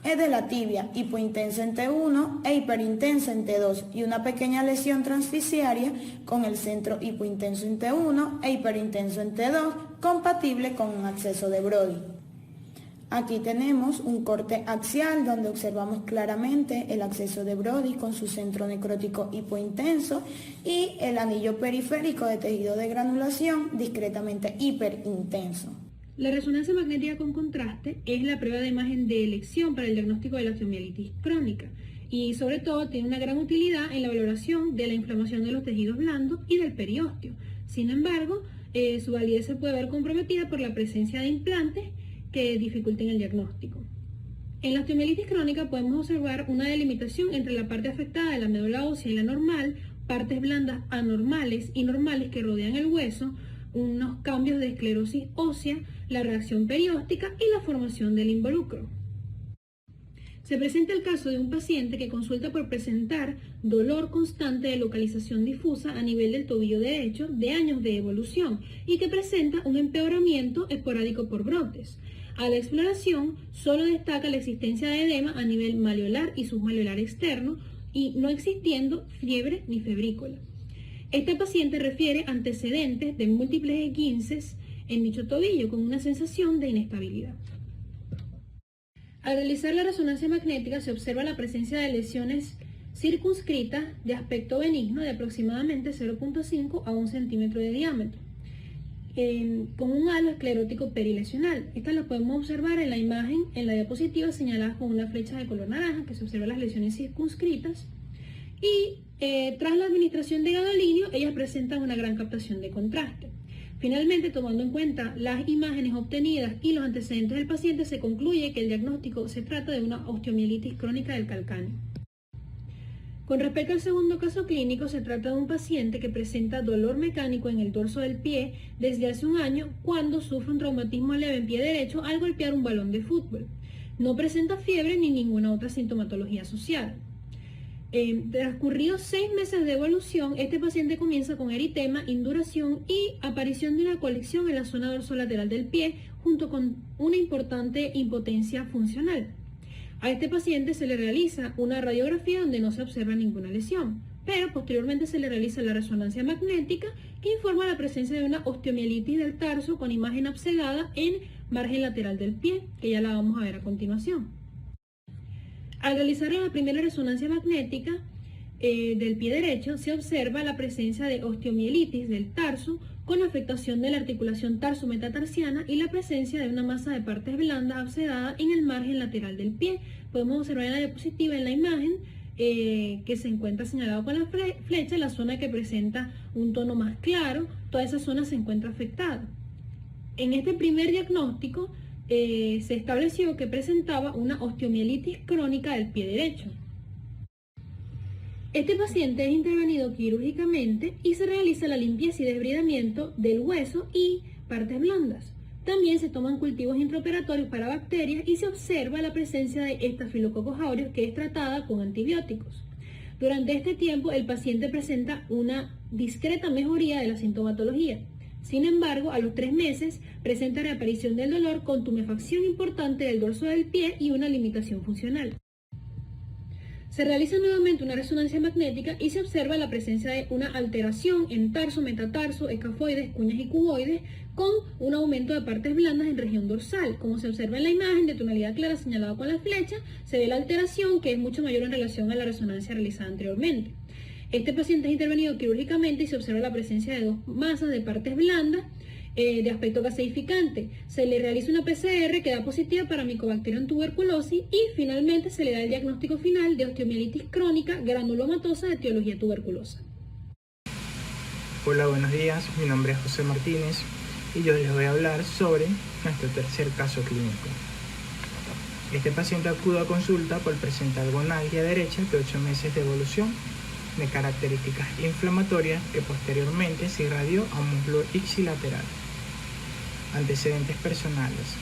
Es de la tibia, hipointensa en T1 e hiperintensa en T2 y una pequeña lesión transfisiaria con el centro hipointenso en T1 e hiperintenso en T2, compatible con un acceso de Brody. Aquí tenemos un corte axial donde observamos claramente el acceso de Brody con su centro necrótico hipointenso y el anillo periférico de tejido de granulación discretamente hiperintenso. La resonancia magnética con contraste es la prueba de imagen de elección para el diagnóstico de la osteomielitis crónica y sobre todo tiene una gran utilidad en la valoración de la inflamación de los tejidos blandos y del periósteo. Sin embargo, su validez se puede ver comprometida por la presencia de implantes que dificulten el diagnóstico. En la osteomielitis crónica podemos observar una delimitación entre la parte afectada de la médula ósea y la normal, partes blandas anormales y normales que rodean el hueso, unos cambios de esclerosis ósea, la reacción perióstica y la formación del involucro. Se presenta el caso de un paciente que consulta por presentar dolor constante de localización difusa a nivel del tobillo derecho de años de evolución y que presenta un empeoramiento esporádico por brotes. A la exploración solo destaca la existencia de edema a nivel maleolar y submaleolar externo y no existiendo fiebre ni febrícula. Este paciente refiere antecedentes de múltiples esguinces en dicho tobillo con una sensación de inestabilidad. Al realizar la resonancia magnética se observa la presencia de lesiones circunscritas de aspecto benigno de aproximadamente 0.5 a 1 centímetro de diámetro, con un halo esclerótico perilesional. Estas las podemos observar en la imagen, en la diapositiva señaladas con una flecha de color naranja, que se observan las lesiones circunscritas, y tras la administración de gadolínio, ellas presentan una gran captación de contraste. Finalmente, tomando en cuenta las imágenes obtenidas y los antecedentes del paciente, se concluye que el diagnóstico se trata de una osteomielitis crónica del calcáneo. Con respecto al segundo caso clínico, se trata de un paciente que presenta dolor mecánico en el dorso del pie desde hace un año cuando sufre un traumatismo leve en pie derecho al golpear un balón de fútbol. No presenta fiebre ni ninguna otra sintomatología asociada. Transcurridos 6 meses de evolución, este paciente comienza con eritema, induración y aparición de una colección en la zona dorsolateral del pie junto con una importante impotencia funcional. A este paciente se le realiza una radiografía donde no se observa ninguna lesión, pero posteriormente se le realiza la resonancia magnética que informa la presencia de una osteomielitis del tarso con imagen abscesada en margen lateral del pie, que ya la vamos a ver a continuación. Al realizar la primera resonancia magnética del pie derecho, se observa la presencia de osteomielitis del tarso con afectación de la articulación tarso-metatarsiana y la presencia de una masa de partes blandas abscesada en el margen lateral del pie. Podemos observar en la diapositiva, en la imagen, que se encuentra señalado con la flecha, la zona que presenta un tono más claro, toda esa zona se encuentra afectada. En este primer diagnóstico, se estableció que presentaba una osteomielitis crónica del pie derecho. Este paciente es intervenido quirúrgicamente y se realiza la limpieza y desbridamiento del hueso y partes blandas. También se toman cultivos intraoperatorios para bacterias y se observa la presencia de Staphylococcus aureus, que es tratada con antibióticos. Durante este tiempo el paciente presenta una discreta mejoría de la sintomatología. Sin embargo, a los 3 meses presenta reaparición del dolor con tumefacción importante del dorso del pie y una limitación funcional. Se realiza nuevamente una resonancia magnética y se observa la presencia de una alteración en tarso, metatarso, escafoides, cuñas y cuboides, con un aumento de partes blandas en región dorsal. Como se observa en la imagen de tonalidad clara señalada con la flecha, se ve la alteración, que es mucho mayor en relación a la resonancia realizada anteriormente. Este paciente es intervenido quirúrgicamente y se observa la presencia de 2 masas de partes blandas de aspecto gaseificante. Se le realiza una PCR que da positiva para Mycobacterium tuberculosis y finalmente se le da el diagnóstico final de osteomielitis crónica granulomatosa de etiología tuberculosa. Hola, buenos días. Mi nombre es José Martínez y yo les voy a hablar sobre nuestro tercer caso clínico. Este paciente acude a consulta por presentar gonalgia derecha de 8 meses de evolución, de características inflamatorias que posteriormente se irradió a muslo ipsilateral. Antecedentes personales.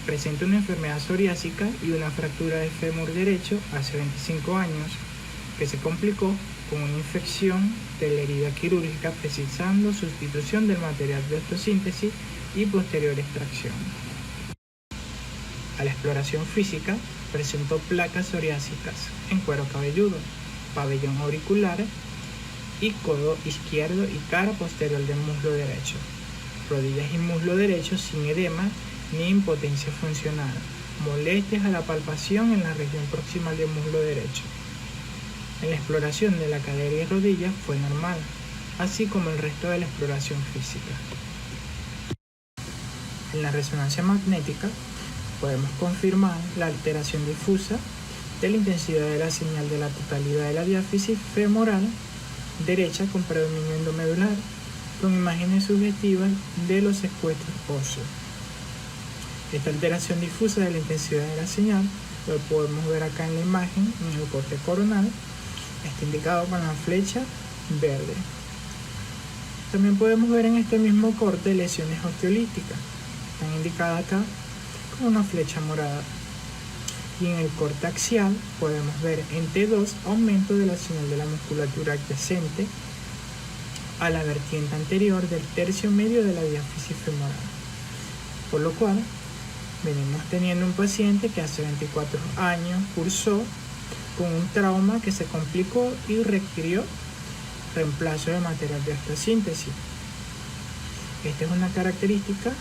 Presenta una enfermedad psoriásica y una fractura de fémur derecho hace 25 años que se complicó con una infección de la herida quirúrgica precisando sustitución del material de osteosíntesis y posterior extracción. A la exploración física presentó placas psoriásicas en cuero cabelludo, pabellón auricular y codo izquierdo y cara posterior del muslo derecho, rodillas y muslo derecho sin edema ni impotencia funcional, molestias a la palpación en la región proximal del muslo derecho. En la exploración de la cadera y rodilla fue normal, así como el resto de la exploración física. En la resonancia magnética podemos confirmar la alteración difusa de la intensidad de la señal de la totalidad de la diáfisis femoral derecha con predominio endomedular, con imágenes subjetivas de los secuestros óseos. Esta alteración difusa de la intensidad de la señal lo podemos ver acá en la imagen, en el corte coronal, está indicado con la flecha verde. También podemos ver en este mismo corte lesiones osteolíticas, están indicadas acá con una flecha morada. Y en el corte axial podemos ver en T2 aumento de la señal de la musculatura adyacente a la vertiente anterior del tercio medio de la diáfisis femoral. Por lo cual, venimos teniendo un paciente que hace 24 años cursó con un trauma que se complicó y requirió reemplazo de material de osteosíntesis. Esta es una característica,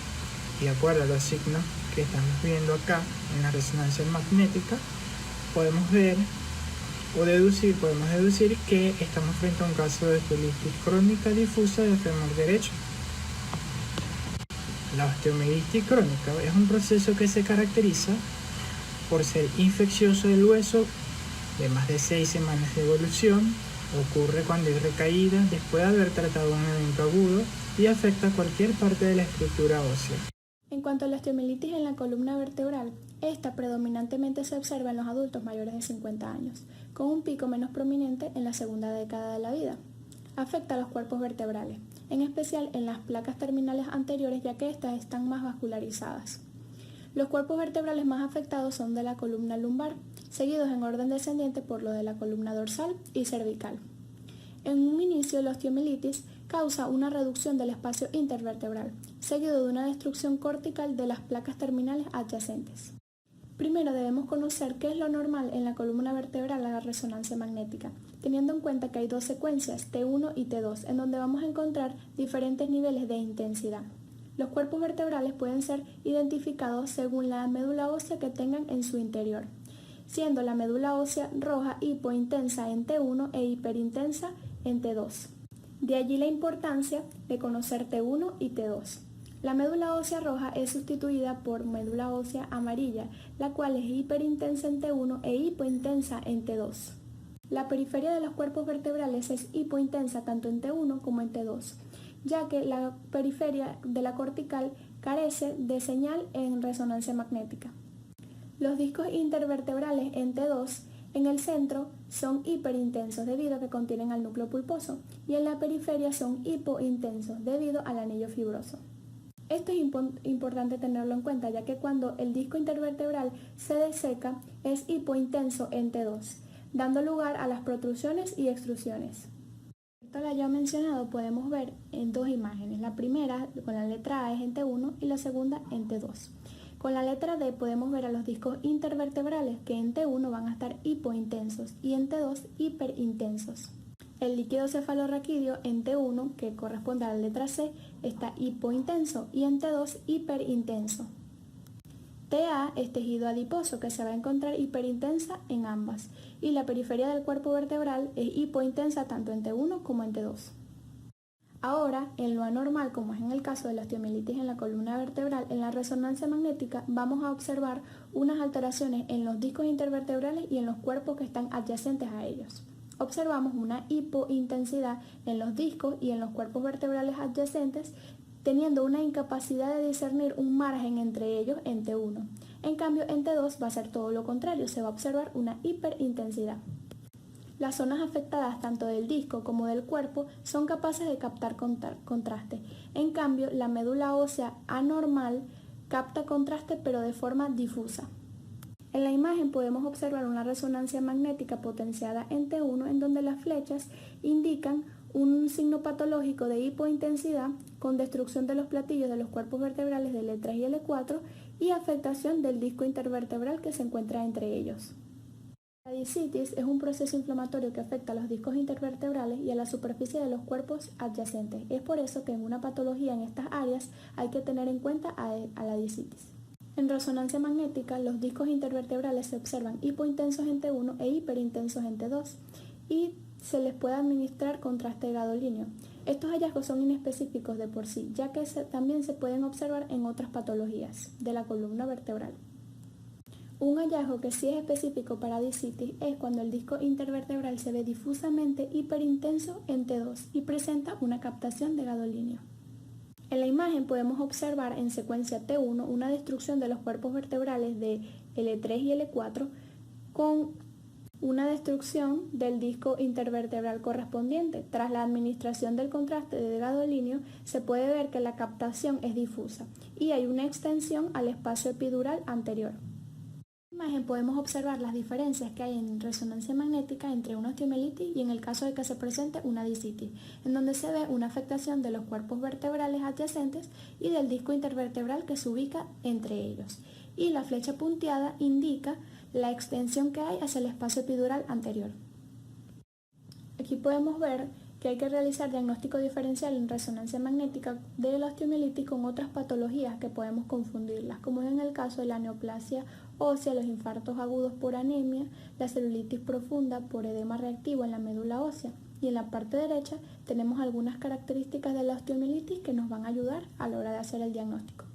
y de acuerdo a los signos que estamos viendo acá en la resonancia magnética, podemos deducir que estamos frente a un caso de osteomielitis crónica difusa de fémur derecho. La osteomielitis crónica es un proceso que se caracteriza por ser infeccioso del hueso de más de 6 semanas de evolución. Ocurre cuando hay recaída después de haber tratado un evento agudo y afecta cualquier parte de la estructura ósea. En cuanto a la osteomielitis en la columna vertebral, esta predominantemente se observa en los adultos mayores de 50 años, con un pico menos prominente en la segunda década de la vida. Afecta a los cuerpos vertebrales, en especial en las placas terminales anteriores, ya que estas están más vascularizadas. Los cuerpos vertebrales más afectados son de la columna lumbar, seguidos en orden descendiente por los de la columna dorsal y cervical. En un inicio, la osteomielitis causa una reducción del espacio intervertebral, seguido de una destrucción cortical de las placas terminales adyacentes. Primero debemos conocer qué es lo normal en la columna vertebral a la resonancia magnética, teniendo en cuenta que hay 2 secuencias, T1 y T2, en donde vamos a encontrar diferentes niveles de intensidad. Los cuerpos vertebrales pueden ser identificados según la médula ósea que tengan en su interior, siendo la médula ósea roja hipointensa en T1 e hiperintensa en T2. De allí la importancia de conocer T1 y T2. La médula ósea roja es sustituida por médula ósea amarilla, la cual es hiperintensa en T1 e hipointensa en T2. La periferia de los cuerpos vertebrales es hipointensa tanto en T1 como en T2, ya que la periferia de la cortical carece de señal en resonancia magnética. Los discos intervertebrales en T2 en el centro son hiperintensos debido a que contienen al núcleo pulposo y en la periferia son hipointensos debido al anillo fibroso. Esto es importante tenerlo en cuenta, ya que cuando el disco intervertebral se deseca es hipointenso en T2, dando lugar a las protrusiones y extrusiones. Esto que ya mencionado podemos ver en dos imágenes. La primera con la letra A es en T1 y la segunda en T2. Con la letra D podemos ver a los discos intervertebrales que en T1 van a estar hipointensos y en T2 hiperintensos. El líquido cefalorraquídeo en T1, que corresponde a la letra C, está hipointenso y en T2 hiperintenso. TA es tejido adiposo, que se va a encontrar hiperintensa en ambas, y la periferia del cuerpo vertebral es hipointensa tanto en T1 como en T2. Ahora, en lo anormal, como es en el caso de la osteomielitis en la columna vertebral, en la resonancia magnética vamos a observar unas alteraciones en los discos intervertebrales y en los cuerpos que están adyacentes a ellos. Observamos una hipointensidad en los discos y en los cuerpos vertebrales adyacentes, teniendo una incapacidad de discernir un margen entre ellos en T1. En cambio, en T2 va a ser todo lo contrario, se va a observar una hiperintensidad. Las zonas afectadas tanto del disco como del cuerpo son capaces de captar contraste. En cambio, la médula ósea anormal capta contraste pero de forma difusa. En la imagen podemos observar una resonancia magnética potenciada en T1 en donde las flechas indican un signo patológico de hipointensidad con destrucción de los platillos de los cuerpos vertebrales del L3 y L4 y afectación del disco intervertebral que se encuentra entre ellos. La discitis es un proceso inflamatorio que afecta a los discos intervertebrales y a la superficie de los cuerpos adyacentes. Es por eso que en una patología en estas áreas hay que tener en cuenta a la discitis. En resonancia magnética, los discos intervertebrales se observan hipointensos en T1 e hiperintensos en T2 y se les puede administrar contraste gadolíneo. Estos hallazgos son inespecíficos de por sí, ya que también se pueden observar en otras patologías de la columna vertebral. Un hallazgo que sí es específico para discitis es cuando el disco intervertebral se ve difusamente hiperintenso en T2 y presenta una captación de gadolíneo. En la imagen podemos observar en secuencia T1 una destrucción de los cuerpos vertebrales de L3 y L4 con una destrucción del disco intervertebral correspondiente. Tras la administración del contraste de gadolíneo se puede ver que la captación es difusa y hay una extensión al espacio epidural anterior. En la imagen podemos observar las diferencias que hay en resonancia magnética entre una osteomielitis y en el caso de que se presente una discitis, en donde se ve una afectación de los cuerpos vertebrales adyacentes y del disco intervertebral que se ubica entre ellos. Y la flecha punteada indica la extensión que hay hacia el espacio epidural anterior. Aquí podemos ver que hay que realizar diagnóstico diferencial en resonancia magnética de la osteomielitis con otras patologías que podemos confundirlas, como es en el caso de la neoplasia ósea, los infartos agudos por anemia, la celulitis profunda por edema reactivo en la médula ósea. Y en la parte derecha tenemos algunas características de la osteomielitis que nos van a ayudar a la hora de hacer el diagnóstico.